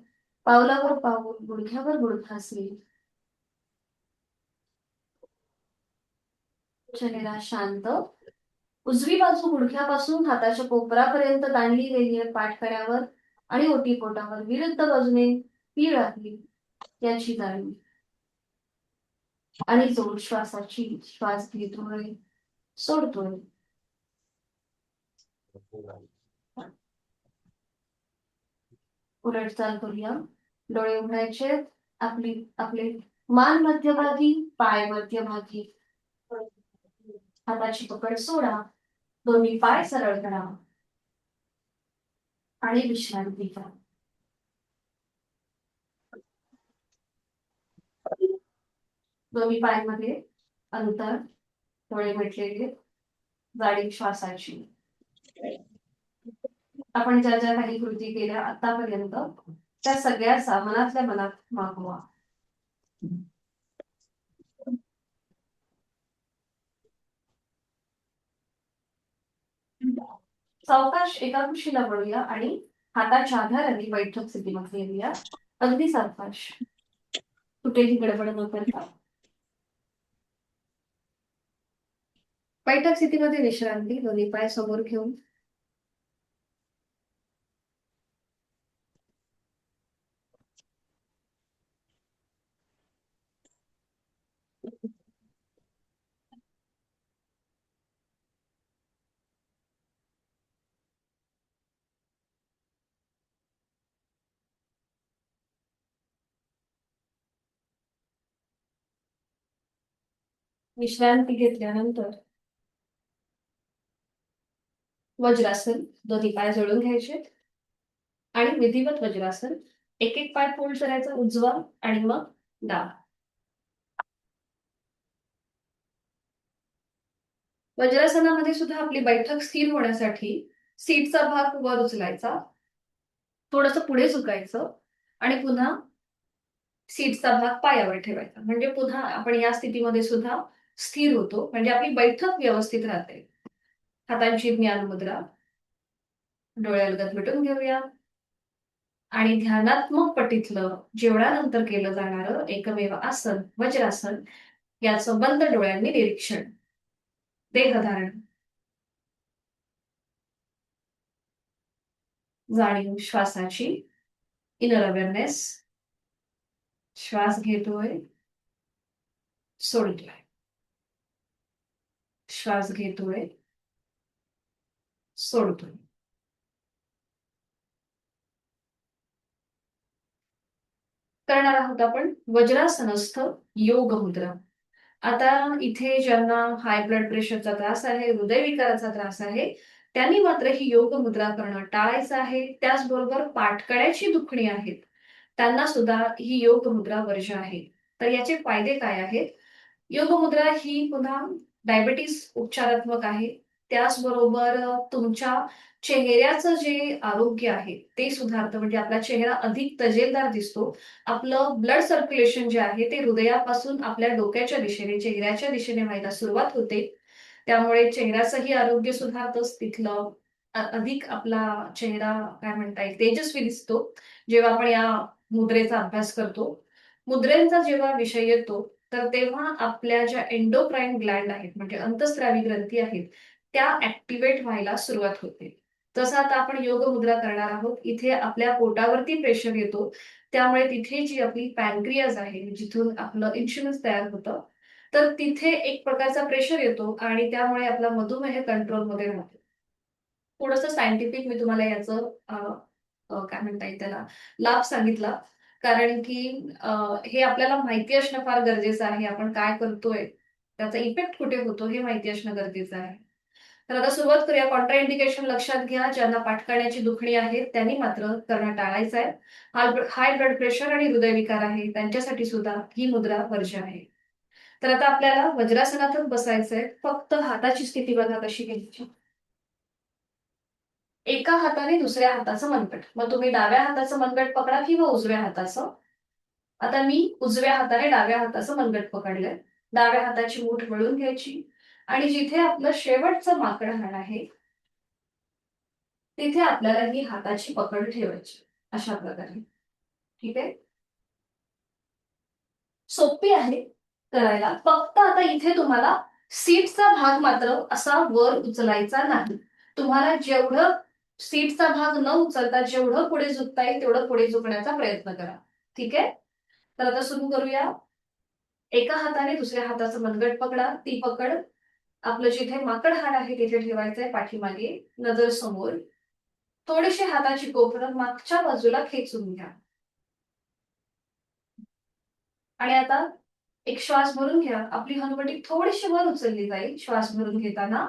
पावलावर पाऊल, गुडघ्यावर गुडघा असेल. चेहरा शांत. उजवी बाजू गुडघ्यापासून हाताच्या कोपरापर्यंत ताणली गेली आहे पाठकड्यावर आणि ओटीपोटावर. विरुद्ध बाजूने पीळ आहे याची जाणीव आणि जोड श्वासाची. श्वास घेतोय, सोडतोय. उलट चाल करूया. डोळे उघडायचे. आपले मान मध्यभागी, पाय मध्यभागी. हाताची पकड सोडा. दोन्ही पाय सरळ करा आणि विश्रांती घ्या. दोन्ही पायांमध्ये अंतर, डोळे मिटलेले, जाडी श्वासाची. आपण ज्या ज्या काही कृती केल्या आतापर्यंत त्या सगळ्याचा मनातल्या मनात मागवा. सावकाश एका कुशीला वळूया आणि हाताच्या आधाराने बैठक स्थितीमध्ये येऊया. अगदी सावकाश, कुठेही गडबड न करता. बैठक स्थितीमध्ये विश्रांती. दोन्ही पाय समोर घेऊन विश्रांती घेतल्यानंतर वज्रासन. दोन्ही पाय जोडून घ्यायचे आणि विधिवत वज्रासन. एक एक पाय फोल्ड करायचा, उजवा आणि मग डावा. वज्रासनामध्ये सुद्धा आपली बैठक स्थिर होण्यासाठी सीटचा भाग वर उचलायचा, थोडस पुढे झुकायचं आणि पुन्हा सीटचा भाग पायावर ठेवायचा. म्हणजे पुन्हा आपण या स्थितीमध्ये सुद्धा स्थिर होतो, म्हणजे आपली बैठक व्यवस्थित राहते. हातांची ज्ञान मुद्रा. डोळ्यालगत मिटून घेऊया आणि ध्यानात्मक पटीतलं जेवणानंतर केलं जाणारं एकमेव आसन वज्रासन याचं बंद डोळ्यांनी निरीक्षण. देहधारण. जाणीव श्वासाची. Inner awareness. श्वास घेतोय, सोडतोय. श्वास घेतोय, सोडतोय. करणार आहोत आपण वज्रासनस्थ योग मुद्रा. आता इथे ज्यांना हाय ब्लड प्रेशरचा त्रास आहे, हृदयविकाराचा त्रास आहे, त्यांनी मात्र ही योग मुद्रा करणं टाळायचं आहे. त्याचबरोबर पाठकड्याची दुखणी आहेत त्यांना सुद्धा ही योग मुद्रा वर्ज्य आहे. तर याचे फायदे काय आहेत? योग मुद्रा ही पुन्हा डायबिटीस उपचारात्मक आहे. त्याचबरोबर तुमच्या चेहऱ्याचं जे आरोग्य आहे ते सुधारतं, म्हणजे आपला चेहरा अधिक तजेलदार दिसतो. आपलं ब्लड सर्क्युलेशन जे आहे ते हृदयापासून आपल्या डोक्याच्या दिशेने, चेहऱ्याच्या दिशेने व्हायला सुरुवात होते. त्यामुळे चेहऱ्याचंही आरोग्य सुधारतंच. तिथलं अधिक आपला चेहरा काय म्हणता येईल तेजस्वी दिसतो जेव्हा आपण या मुद्रेचा अभ्यास करतो. मुद्रेचा जेव्हा विषय येतो तर तेव्हा आपल्या ज्या एंडोक्राईन ग्लँड आहेत, म्हणजे अंतस्रावी ग्रंथी आहेत, त्या ऍक्टिव्हेट व्हायला सुरुवात होते. जसं आता आपण योग मुद्रा करणार आहोत, इथे आपल्या पोटावरती प्रेशर येतो, त्यामुळे तिथे जी आपली पॅनक्रियाज आहे, जिथून आपलं इन्शुलिन तयार होतं, तर तिथे एक प्रकारचा प्रेशर येतो आणि त्यामुळे आपला मधुमेह कंट्रोलमध्ये राहतो. थोडंसं सायंटिफिक मी तुम्हाला याचं काय म्हणता येईल त्याला लाभ सांगितला, कारण की हे आपल्याला माहिती असणं फार गरजेचं आहे. आपण काय करतोय, त्याचा इफेक्ट कुठे होतो हे माहिती असणं गरजेचं आहे. तर आता सुरुवात करूया. कॉन्ट्रा इंडिकेशन लक्षात घ्या. ज्यांना पाठकाण्याची दुखणी आहे त्यांनी मात्र करणं टाळायचं आहे. हाय ब्लड प्रेशर आणि हृदयविकार आहे त्यांच्यासाठी सुद्धा ही मुद्रा वर्ज्य आहे. तर आता आपल्याला वज्रासनातच बसायचंय. फक्त हाताची स्थिती बघा कशी घ्यायची. एका हाताने दुसऱ्या हाताचं मनगट. मग तुम्ही डाव्या हाताचं मनगट पकडा किंवा उजव्या हाताचं. आता मी उजव्या हाताने डाव्या हाताचं मनगट पकडलंय. डाव्या हाताची मूठ वळून घ्यायची आणि जिथे आपलं शेवटचं माकड हाड आहे तिथे आपल्याला ही हाताची पकड ठेवायची अशा प्रकारे. ठीक आहे, सोपी आहे करायला. फक्त आता इथे तुम्हाला सीटचा भाग मात्र असा वर उचलायचा नाही. तुम्हाला जेवढं सीटचा भाग न उचलता जेवढं पुढे झुकता येईल तेवढं पुढे झुकण्याचा प्रयत्न करा. ठीक आहे, तर आता सुरू करूया. एका हाताने दुसऱ्या हाताचं मनगट पकडा. ती पकड आपलं जिथे माकड हाड आहे तिथे ठेवायचंय, पाठीमागे, नजर समोर. थोडीशी हाताची कोपरं मागच्या बाजूला खेचून घ्या. आणि आता एक श्वास भरून घ्या. आपली हनुवटी थोडीशी वर उचलली जाईल श्वास भरून घेताना.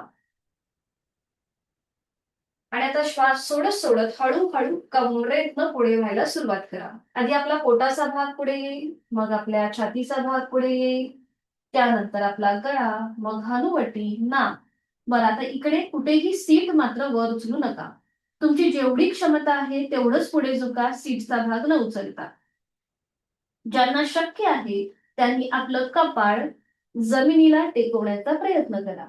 आणि आता श्वास सोडत सोडत हळूहळू कमरेतनं पुढे व्हायला सुरुवात करा. आधी आपला पोटाचा भाग पुढे येईल, मग आपल्या छातीचा भाग पुढे येईल, त्यानंतर आपला गळा, मग हनुवटी, नाक. बरं, आता इकडे कुठेही सीट मात्र वर उचलू नका. तुमची जेवढी क्षमता आहे तेवढंच पुढे झुका, सीटचा भाग न उचलता. ज्यांना शक्य आहे त्यांनी आपलं कपाळ जमिनीला टेकवण्याचा प्रयत्न करा.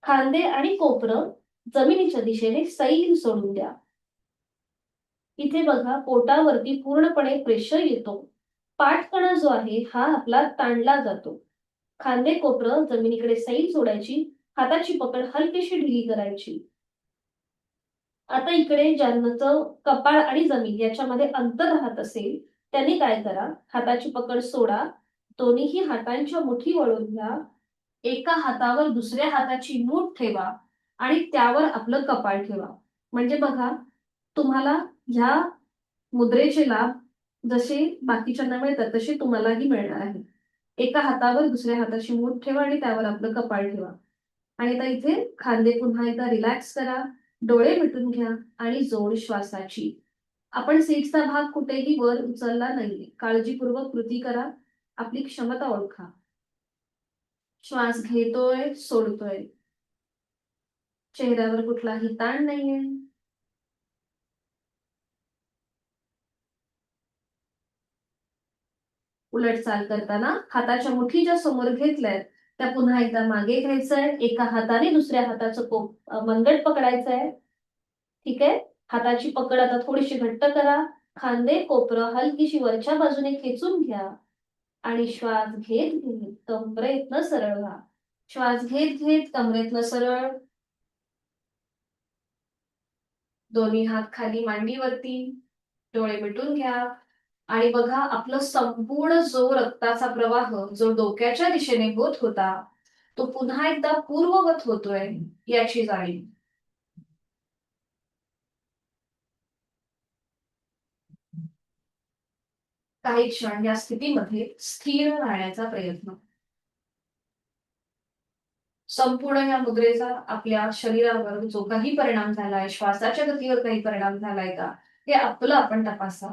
खांदे आणि कोपरं जमिनीच्या दिशेने सैल सोडून द्या. इथे बघा पोटावरती पूर्णपणे प्रेशर येतो. पाठकणा जो आहे हा आपला ताणला जातो. खांदे कोपरं जमिनीकडे सैल सोडायची, हाताची पकड हलकीशी ढिली करायची. आता इकडे ज्यांचं कपाळ आणि जमीन याच्यामध्ये अंतर राहत असेल त्यांनी काय करा, हाताची पकड सोडा, दोन्हीही हातांच्या मुठी वळून घ्या, एका हातावर दुसऱ्या हाताची मूठ ठेवा आणि त्यावर आपलं कपाळ ठेवा. म्हणजे बघा तुम्हाला ह्या मुद्रेचे लाभ जसे बाकीच्यांना मिळतात तसे तुम्हालाही मिळणार आहे. एका हातावर दुसऱ्या हाताची मूठ ठेवा आणि त्यावर आपलं कपाळ ठेवा. आणि आता इथे खांदे पुन्हा एकदा रिलॅक्स करा, डोळे मिटून घ्या आणि जोड श्वासाची. आपण सीटचा भाग कुठेही वर उचलला नाहीये. काळजीपूर्वक कृती करा, आपली क्षमता ओळखा. श्वास घेतोय, सोडतोय. चेहऱ्यावर कुठलाही ताण नाहीये. उलट चाल करताना हाताच्या मुठी ज्या समोर घेतल्यात त्या पुन्हा एकदा मागे घ्यायचंय. एका हाताने दुसऱ्या हाताचं मनगट पकडायचंय. ठीक आहे. हाताची पकड आता थोडीशी घट्ट करा. खांदे कोपरं हलकीशी वरच्या बाजूने खेचून घ्या आणि श्वास घेत घेत कमरेतनं सरळ व्हा. श्वास घेत घेत कमरेतनं सरळ. दोन्ही हात खाली मांडीवरती, डोळे मिटून घ्या आणि बघा आपलं संपूर्ण जो रक्ताचा प्रवाह जो डोक्याच्या दिशेने होत होता तो पुन्हा एकदा पूर्ववत होतोय याची जाणीव. काही क्षण या स्थितीमध्ये स्थिर राहण्याचा प्रयत्न. संपूर्ण या मुद्रेचा आपल्या शरीरावर जो काही परिणाम झालाय, श्वासाच्या गतीवर काही परिणाम झालाय का, हे आपलं आपण तपासा.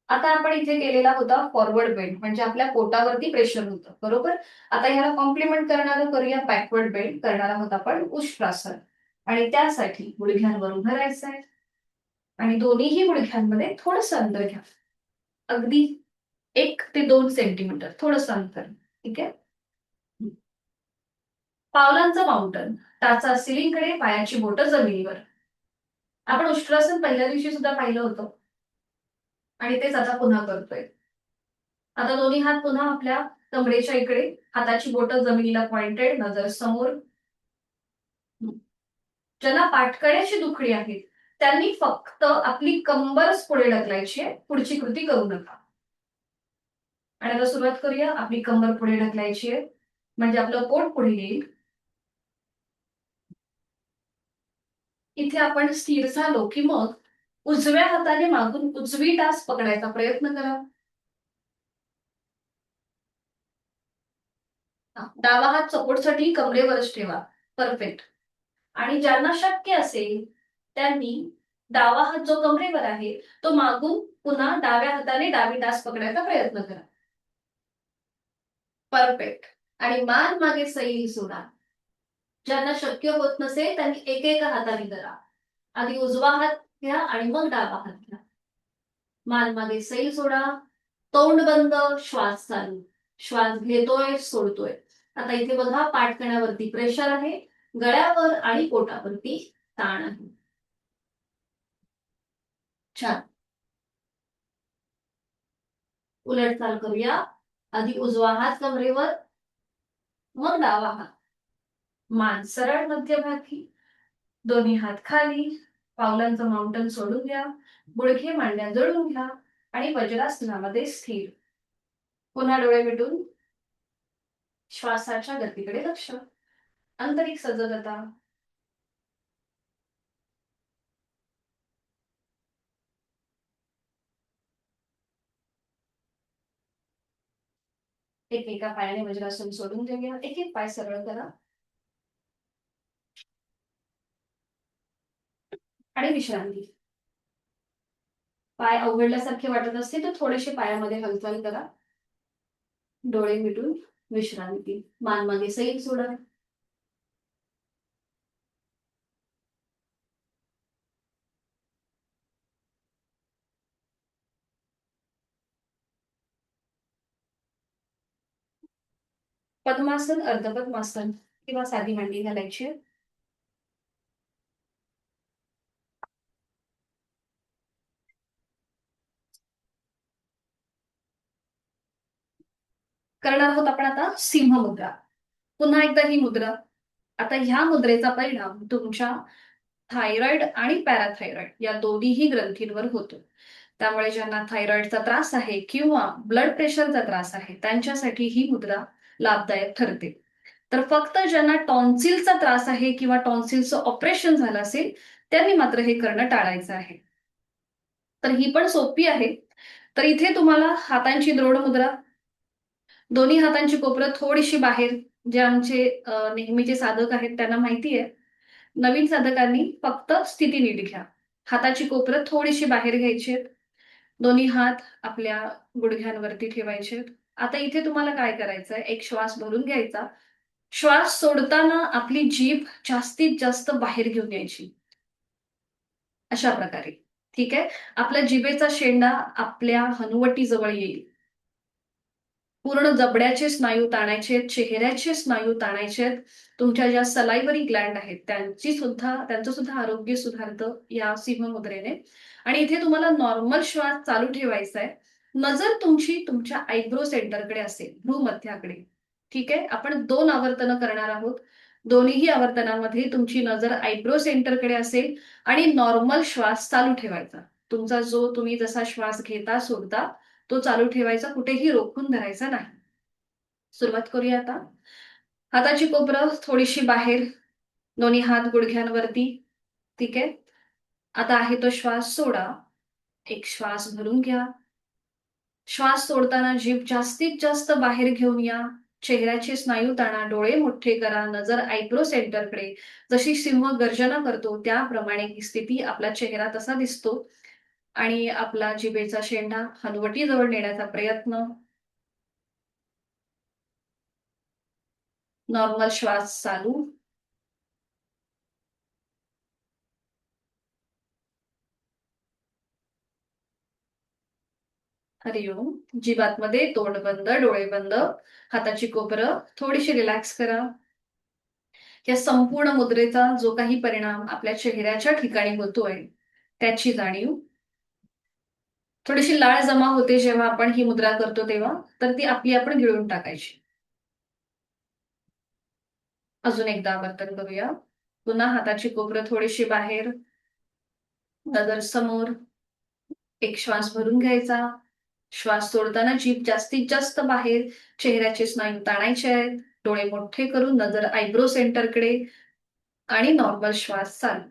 आता आपण इथे केलेला होता फॉरवर्ड बेंड, म्हणजे आपल्या पोटावरती प्रेशर होतं, बरोबर. आता ह्याला कॉम्प्लिमेंट करणारं करूया बॅकवर्ड बेंड. करणार आहोत आपण उष्ट्रासन. आणि त्यासाठी गुडघ्यांवर उभं राहायचंय आणि दोन्हीही गुडघ्यांमध्ये थोडंसं अंतर घ्या. अगदी 1 ते 2 सेंटीमीटर थोडंसं अंतर. ठीक आहे. पावलांचं माउंटन, टाचा सिलिंगकडे, पायाची बोटं जमिनीवर. आपण उष्ट्रासन पहिल्या दिवशी सुद्धा पाहिलं होतं आणि तेच आता पुन्हा करतोय. आता दोन्ही हात पुन्हा आपल्या कमरेच्या इकडे, हाताची बोटं जमिनीला पॉइंटेड, नजर समोर. ज्यांना पाठकड्याची दुखणी आहे त्यांनी फक्त आपली कंबरच पुढे ढकलायची आहे, पुढची कृती करू नका. आणि आता सुरुवात करूया. आपली कंबर पुढे ढकलायची आहे म्हणजे आपलं पोट पुढे येईल. इथे आपण स्थिर झालो की मग उजव्या हाताने मागून उजवी टाच पकडायचा प्रयत्न करा. डावा हात सपोर्टसाठी कमरेवरच ठेवा. परफेक्ट. आणि ज्यांना शक्य असेल त्यांनी डावा हात जो कमरेवर आहे तो मागून पुन्हा डाव्या हाताने डावी टाच पकडायचा प्रयत्न करा. परफेक्ट. आणि मान मागे सैल सोडा. ज्यांना शक्य होत नसेल त्यांनी एकेका हाताने करा. आधी उजवा हात घ्या आणि मग डावा हात घ्या. मान मागे सैल सोडा. तोंड बंद, श्वास चालू. श्वास घेतोय, सोडतोय. आता इथे बघा पाठकण्यावरती प्रेशर आहे, गळ्यावर आणि पोटावरती ताण आहे. छान. उलट चाल करूया. आधी उजवा हात कमरेवर, मग डावा हात. मान सरळ मध्यभागी, दोन्ही हात खाली, पावलांचं माउंटन सोडून द्या, गुडघे मांड्या जळून घ्या आणि वज्रासनामध्ये स्थिर. पुन्हा डोळे मिटून श्वासाच्या गतीकडे लक्ष. आंतरिक सजगता. एका पायाने वज्रासन सोडून देऊया. एक पाय सरळ करा आणि विश्रांती. पाय अवघडल्यासारखे वाटत असते तर थोडेसे पायामध्ये हालचाल करा. डोळे मिटून विश्रांती. मान मागे सैल सोडा. पद्मासन, अर्धपद्मासन किंवा साधी मांडी घालायची. करणार आहोत आपण आता सिंह मुद्रा. पुन्हा एकदा ही मुद्रा. आता ह्या मुद्रेचा परिणाम तुमच्या थायरॉइड आणि पॅराथायरॉइड या दोन्हीही ग्रंथींवर होतो. त्यामुळे ज्यांना थायरॉइडचा त्रास आहे किंवा ब्लड प्रेशरचा त्रास आहे त्यांच्यासाठी ही मुद्रा लाभदायक ठरते. तर फक्त ज्यांना टॉन्सिलचा त्रास आहे किंवा टॉन्सिलचं ऑपरेशन झालं असेल त्यांनी मात्र हे करणं टाळायचं आहे. तर ही पण सोपी आहे. तर इथे तुम्हाला हातांची द्रोण मुद्रा. दोन्ही हातांची कोपरं थोडीशी बाहेर. जे आमचे नेहमीचे साधक आहेत त्यांना माहिती आहे. नवीन साधकांनी फक्त स्थिती नीट घ्या. हाताची कोपरं थोडीशी बाहेर घ्यायची. दोन्ही हात आपल्या गुडघ्यांवरती ठेवायचे. आता इथे तुम्हाला काय करायचंय, एक श्वास भरून घ्यायचा. श्वास सोडताना आपली जीभ जास्तीत जास्त बाहेर घेऊन यायची. अशा प्रकारे. ठीक आहे. आपल्या जिभेचा शेंडा आपल्या हनुवटीजवळ येईल. पूर्ण जबड्याचे स्नायू ताणायचे, चेहऱ्याचे स्नायू ताणायचे. तुमच्या ज्या सलायवरी ग्लँड आहेत त्यांचं सुद्धा आरोग्य सुधारतं या सिंह मुद्रेने. आणि इथे तुम्हाला नॉर्मल श्वास चालू ठेवायचा आहे. नजर तुमची तुमच्या आयब्रो सेंटरकडे असेल, भ्रूमध्याकडे. ठीक आहे. आपण 2 आवर्तनं करणार आहोत. दोन्हीही आवर्तनामध्ये तुमची नजर आयब्रो सेंटरकडे असेल आणि नॉर्मल श्वास चालू ठेवायचा. तुमचा जो तुम्ही जसा श्वास घेता सोडता तो चालू ठेवायचा, कुठेही रोखून धरायचा नाही. सुरुवात करूया आता. हाताची कोपरं थोडीशी बाहेर. दोन्ही हात गुडघ्यांवरती. ठीक आहे. आता आहे तो श्वास सोडा. एक श्वास भरून घ्या. श्वास सोडताना जीभ जास्तीत जास्त बाहेर घेऊन या. चेहऱ्याचे स्नायू ताणा, डोळे मोठे करा, नजर आयब्रो सेंटरकडे. जशी सिंह गर्जना करतो त्याप्रमाणे ही स्थिती, आपला चेहरा तसा दिसतो. आणि आपला जिभेचा शेंडा हनुवटीजवळ नेण्याचा प्रयत्न. नॉर्मल श्वास चालू. हरिओम. जीवातमध्ये तोंड बंद, डोळे बंद, हाताची कोपरं थोडीशी रिलॅक्स करा. या संपूर्ण मुद्रेचा जो काही परिणाम आपल्या चेहऱ्याच्या ठिकाणी होतोय त्याची जाणीव. थोडीशी लाळ जमा होते जेव्हा आपण ही मुद्रा करतो तेव्हा, तर ती आपली आपण गिळून टाकायची. अजून एकदा आवर्तन करूया. पुन्हा हाताची कोपरं थोडीशी बाहेर, नजर समोर. एक श्वास भरून घ्यायचा. श्वास सोडताना जीभ जास्तीत जास्त बाहेर. चेहऱ्याचे स्नायू ताणायचे आहेत. डोळे मोठे करून नजर आयब्रो सेंटरकडे. आणि नॉर्मल श्वास चालू.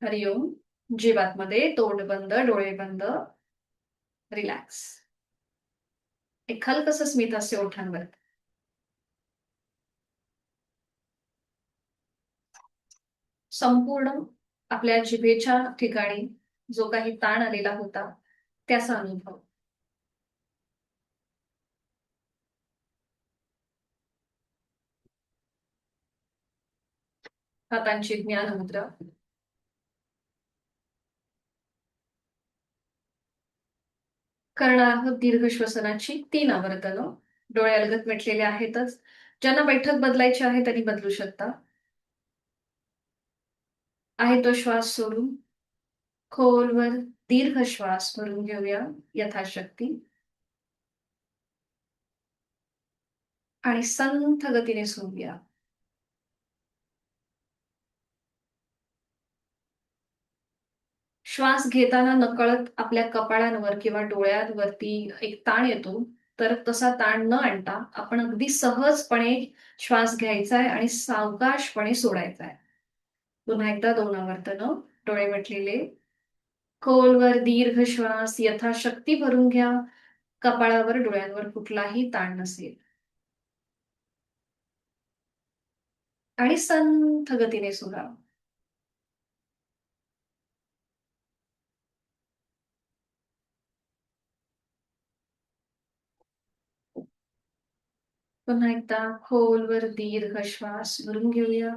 हरिओम. जीवातमध्ये तोंड बंद, डोळे बंद, रिलॅक्स. एक हलकसं स्मित हास्य ओठांवर. संपूर्ण आपल्या जिभेच्या ठिकाणी जो काही ताण आलेला होता त्याचा अनुभव. हातांची ज्ञान मुद्रा. करणार आहोत दीर्घ श्वसनाची 3 आवर्तनं. डोळे अलगद मिटलेले आहेतच. ज्यांना बैठक बदलायची आहे त्यांनी बदलू शकता. आहे तो श्वास सोडून खोलवर दीर्घ श्वास भरून घेऊया यथाशक्ती. आणि संथ गतीने सोडूया. श्वास घेताना नकळत आपल्या कपाळांवर किंवा डोळ्यांवरती एक ताण येतो. तर तसा ताण न आणता आपण अगदी सहजपणे श्वास घ्यायचा आहे आणि सावकाशपणे सोडायचा आहे. पुन्हा एकदा 2 आवर्तनं. डोळे मिटलेले. खोलवर दीर्घ श्वास यथाशक्ती भरून घ्या. कपाळावर, डोळ्यांवर कुठलाही ताण नसेल. आणि संथ गतीने सोडा. पुन्हा एकदा खोलवर दीर्घ श्वास भरून घेऊया.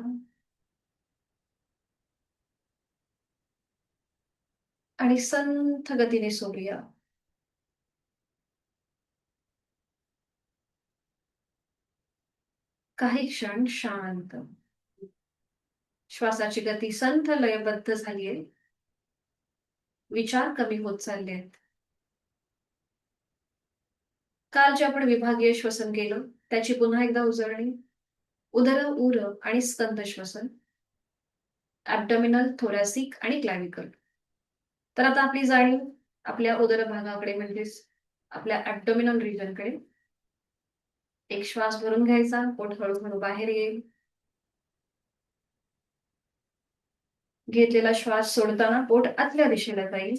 आणि संथ गतीने सोडूया. काही क्षण शांत. श्वासाची गती संथ लयबद्ध झालीये. विचार कमी होत चाललेत. काल जे आपण विभागीय श्वसन केलं त्याची पुन्हा एकदा उजळणी. उदर, उर आणि स्कंद श्वसन. ॲब्डोमिनल, थोरॅसिक आणि क्लॅव्हिकल. तर आता आपली जाणीव आपल्या उदर भागाकडे म्हणजेच आपल्या ॲब्डोमिनल रिजनकडे. एक श्वास भरून घ्यायचा, पोट हळूहळू बाहेर येईल. घेतलेला श्वास सोडताना पोट आतल्या दिशेला जाईल.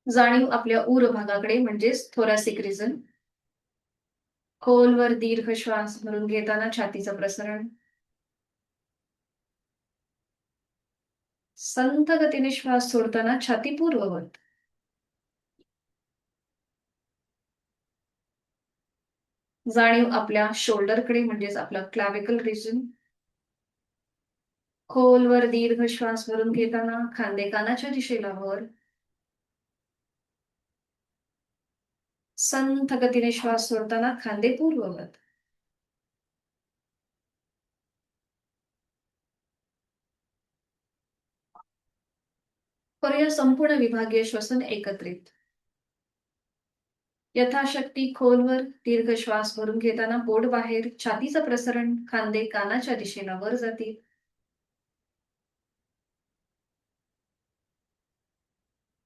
जाणीव आपल्या उर भागाकडे म्हणजेच थोरॅसिक रिजन. खोलवर दीर्घ श्वास भरून घेताना छातीचं प्रसरण. संथ गतीने श्वास सोडताना छाती पूर्ववत. जाणीव आपल्या शोल्डरकडे म्हणजेच आपलं क्लॅव्हिकल रिजन. खोलवर दीर्घ श्वास भरून घेताना खांदे कानाच्या दिशेला वर. संथ गतीने श्वास सोडताना खांदे पूर्ववत. करूया संपूर्ण विभागीय श्वसन एकत्रित. यथाशक्ती खोलवर दीर्घ श्वास भरून घेताना पोट बाहेर, छातीचं प्रसरण, खांदे कानाच्या दिशेला वर जातील.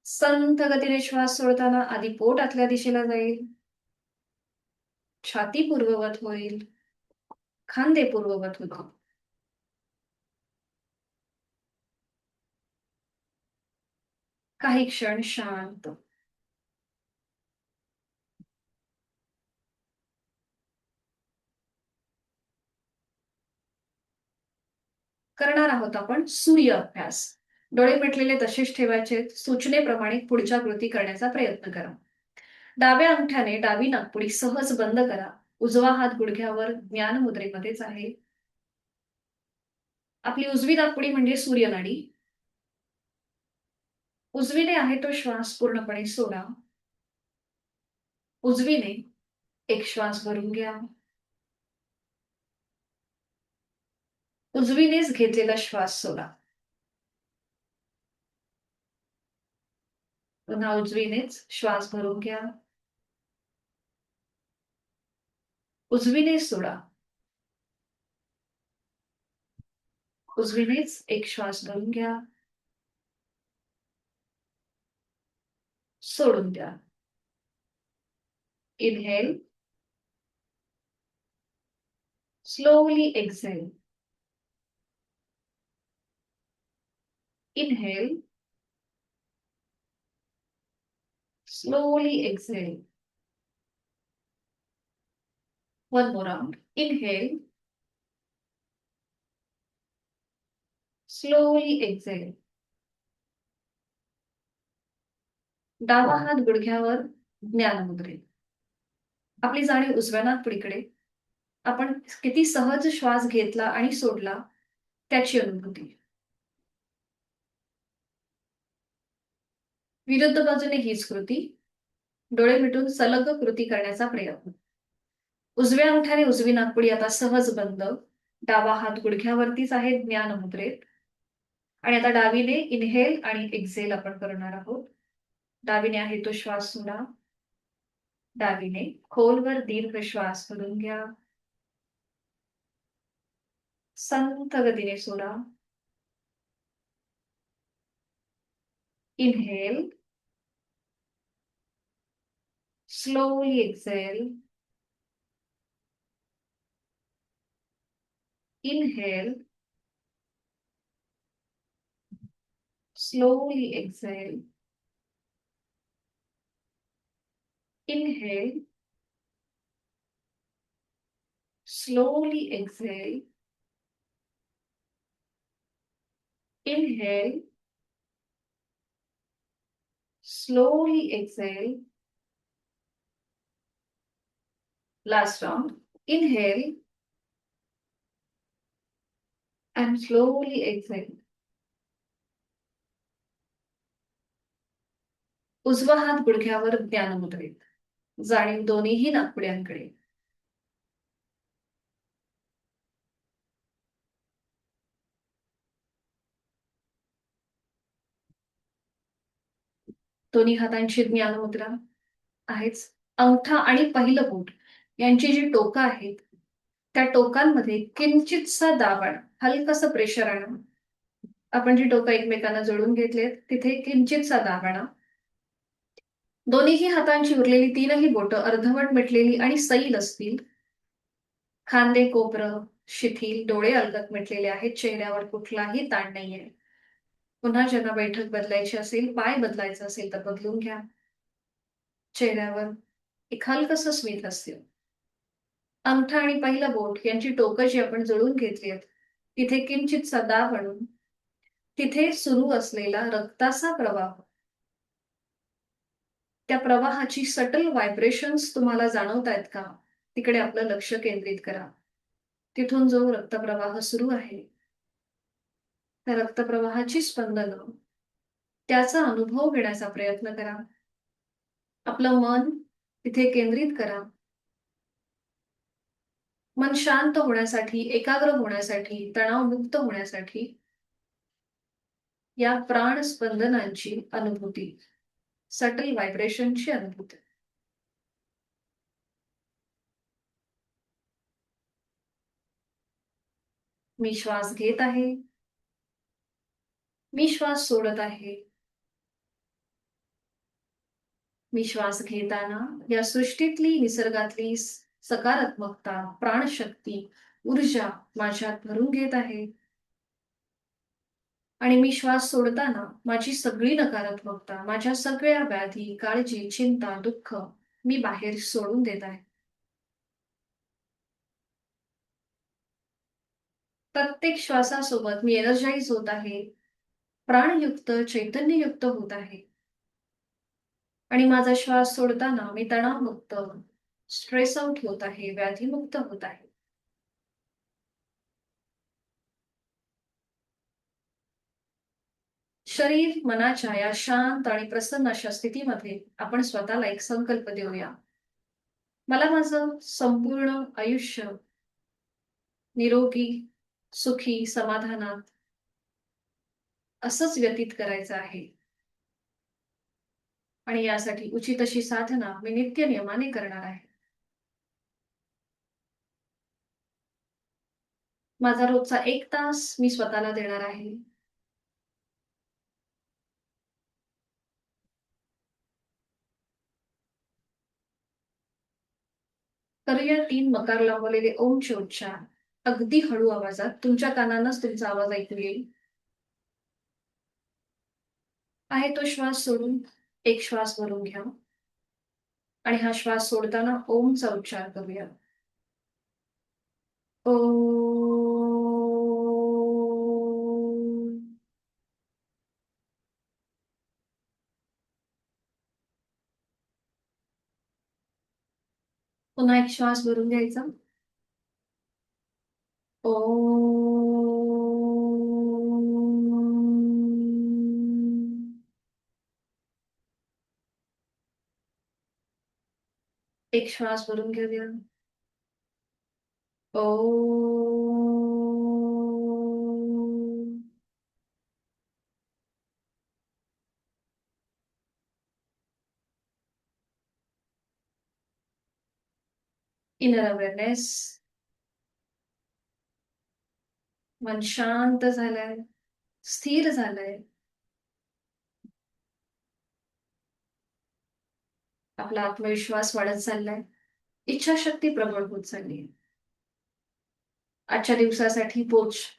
संथ गतीने श्वास सोडताना आधी पोट आतल्या दिशेला जाईल. छाती पूर्ववत होईल. खांदे पूर्ववत होतील. काही क्षण शांत. करणार आहोत आपण सूर्य अभ्यास. डोळे मिटलेले तसेच ठेवायचे. सूचनेप्रमाणे पुढच्या कृती करण्याचा प्रयत्न करा. डाव्या अंगठ्याने डावी नाकपुडी सहज बंद करा. उजवा हात गुडघ्यावर ज्ञान मुद्रेमध्येच आहे. आपली उजवी नाकपुडी म्हणजे सूर्यनाडी. उजवीने आहे तो श्वास पूर्णपणे सोडा. उजवीने एक श्वास भरून घ्या. उजवीनेच घेतलेला श्वास सोडा. पुन्हा उजवीनेच श्वास भरून घ्या. उजवीने सोडा. उजवीनेच एक श्वास भरून घ्या. सोडून द्या. Inhale. Slowly exhale. Inhale. Slowly exhale. One more round. Inhale. Slowly exhale. डावा हात गुडघ्यावर ज्ञानमुद्रेत. आपली जाणीव उजव्या नाकपुडीकडे. आपण किती सहज श्वास घेतला आणि सोडला त्याची अनुभूती. विरुद्ध बाजूने हीच कृती. डोळे मिटून सलग कृती करण्याचा प्रयत्न. उजव्या अंगठ्याने उजवी नाकपुडी आता सहज बंद. डावा हात गुडघ्यावरतीच आहे ज्ञानमुद्रेत. आणि आता डावीने इनहेल आणि एक्झेल आपण करणार आहोत. डावीने आहे तो श्वास सोडा. डावीने खोलवर दीर्घ श्वास भरून घ्या. संथ गतीने सोडा. Inhale. Slowly exhale. Inhale. Slowly exhale. Inhale. Slowly exhale. Inhale. Slowly exhale. Last round. Inhale and slowly exhale. उजवा हात गुडघ्यावर ज्ञानमुद्रेत. जाणीव दोन्हीही नाकपुड्यांकडे. दोन्ही हातांची ज्ञानमुद्रा आहेच. अंगठा आणि पहिलं बोट यांची जी टोकं आहेत त्या टोकांमध्ये किंचितसा दाब आणा. हलकसं प्रेशर आणा. आपण जी टोकं एकमेकांना जोडून घेतलेत तिथे किंचितसा दाब आणा. दोन्हीही हातांची उरलेली तीनही बोटं अर्धवट मिटलेली आणि सैल असतील. खांदे कोपरं शिथिल, डोळे अलगद मिटलेले आहेत. चेहऱ्यावर कुठलाही ताण नाहीये. पुन्हा ज्यांना बैठक बदलायची असेल, पाय बदलायचा असेल तर बदलून घ्या. चेहऱ्यावर एक हलकसं स्मित हास्य. अंगठा आणि पहिलं बोट यांची टोकं जी आपण जोडून घेतली आहेत तिथे किंचित दाब आणून तिथे सुरू असलेला रक्ताचा प्रवाह, त्या प्रवाहाची सटल व्हायब्रेशन्स तुम्हाला जाणवतायत का, तिकडे आपलं लक्ष केंद्रित करा. तिथून जो रक्तप्रवाह सुरू आहे त्या रक्तप्रवाहाची स्पंदनं, त्याचा अनुभव घेण्याचा प्रयत्न करा. आपलं मन तिथे केंद्रित करा. मन शांत होण्यासाठी, एकाग्र होण्यासाठी, तणावमुक्त होण्यासाठी या प्राण स्पंदनांची अनुभूती, सटल व्हायब्रेशनची अनुभूती. मी श्वास घेत आहे. मी श्वास सोडत आहे. मी श्वास घेताना या सृष्टीतली, निसर्गातली सकारात्मकता, प्राणशक्ती, ऊर्जा माझ्यात भरून घेत आहे. आणि मी श्वास सोडताना माझी सगळी नकारात्मकता, माझ्या सगळ्या व्याधी, काळजी, चिंता, दुःख मी बाहेर सोडून देत आहे. प्रत्येक श्वासासोबत मी एनर्जाइज होत आहे. प्राणयुक्त, चैतन्ययुक्त होत आहे. आणि माझा श्वास सोडताना मी तणावमुक्त, स्ट्रेस आउट होत आहे, व्याधीमुक्त होत आहे. शरीर मनाच्या या शांत आणि प्रसन्न अशा स्थितीमध्ये आपण स्वतःला एक संकल्प देऊया. मला माझं संपूर्ण आयुष्य निरोगी, सुखी, समाधानात असंच व्यतीत करायचं आहे. आणि यासाठी उचित अशी साधना मी नित्य नियमाने करणार आहे. माझा रोजचा 1 तास मी स्वतःला देणार आहे. करूया 3 मकार लावलेले ओमचे उच्चार. अगदी हळू आवाजात तुमच्या कानांनाच तुमचा आवाज ऐकू येईल. आहे तो श्वास सोडून एक श्वास भरून घ्या. आणि हा श्वास सोडताना ओमचा उच्चार करूया. ओम. पुन्हा एक श्वास भरून घ्यायचा. ओम. एक श्वास भरून घेऊया. ओम. Inner awareness. मन शांत झालंय, स्थिर झालंय. आपला आत्मविश्वास वाढत चाललाय. इच्छाशक्ती प्रबळ होत चालली. आजच्या दिवसासाठी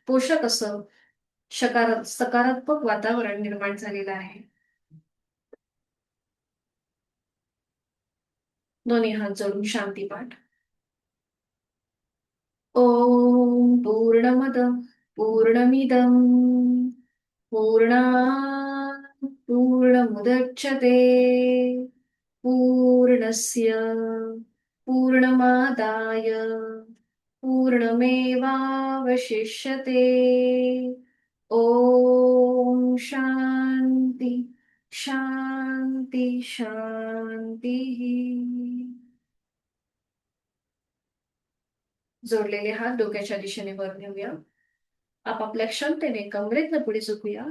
पोषक असं सकारात्मक वातावरण निर्माण झालेलं आहे. दोन्ही हात जोडून शांती पाठ. ओम पूर्णमद पूर्णमिदम पूर्णमुदच्यते पूर्णस्य पूर्णमादाय पूर्णमेवावशिष्यते. ओम शांती शांती शांती. जोडलेले हात डोक्याच्या दिशेने वर नेऊया. आपापल्या क्षमतेने कमरेतनं पुढे झुकूया.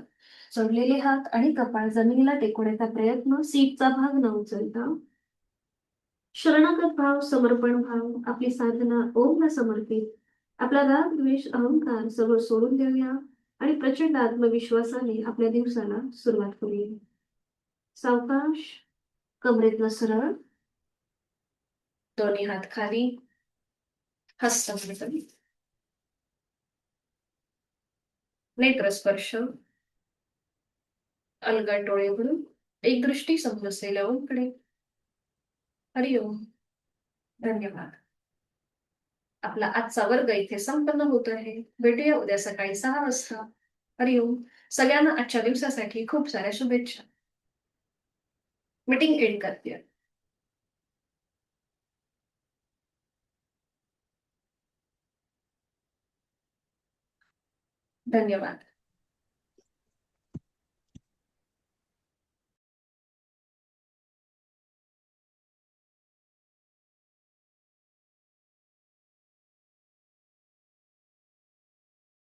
जोडलेले हात आणि कपाळ जमिनीला टेकवण्याचा प्रयत्न, सीटचा भाग न उचलता. शरणागत भाव, समर्पण भाव, आपली साधना ओमला समर्पित. आपला राग, द्वेष, अहंकार सगळं सोडून देऊया आणि प्रचंड आत्मविश्वासाने आपल्या दिवसाला सुरुवात करूया. सावकाश, कमरेतनं सरळ, दोन्ही हात खाली, हस्त नेत्र नेत्रस्पर्श, अलगद डोळे उघडून एक दृष्टी समोर असलेल्या ओमकडे. हरिओम. धन्यवाद. आपला आजचा वर्ग इथे संपन्न होत आहे. भेटूया उद्या सकाळी 6 वाजता. हरिओम. सगळ्यांना आजच्या दिवसासाठी खूप साऱ्या शुभेच्छा. मीटिंग एंड करते. धन्यवाद.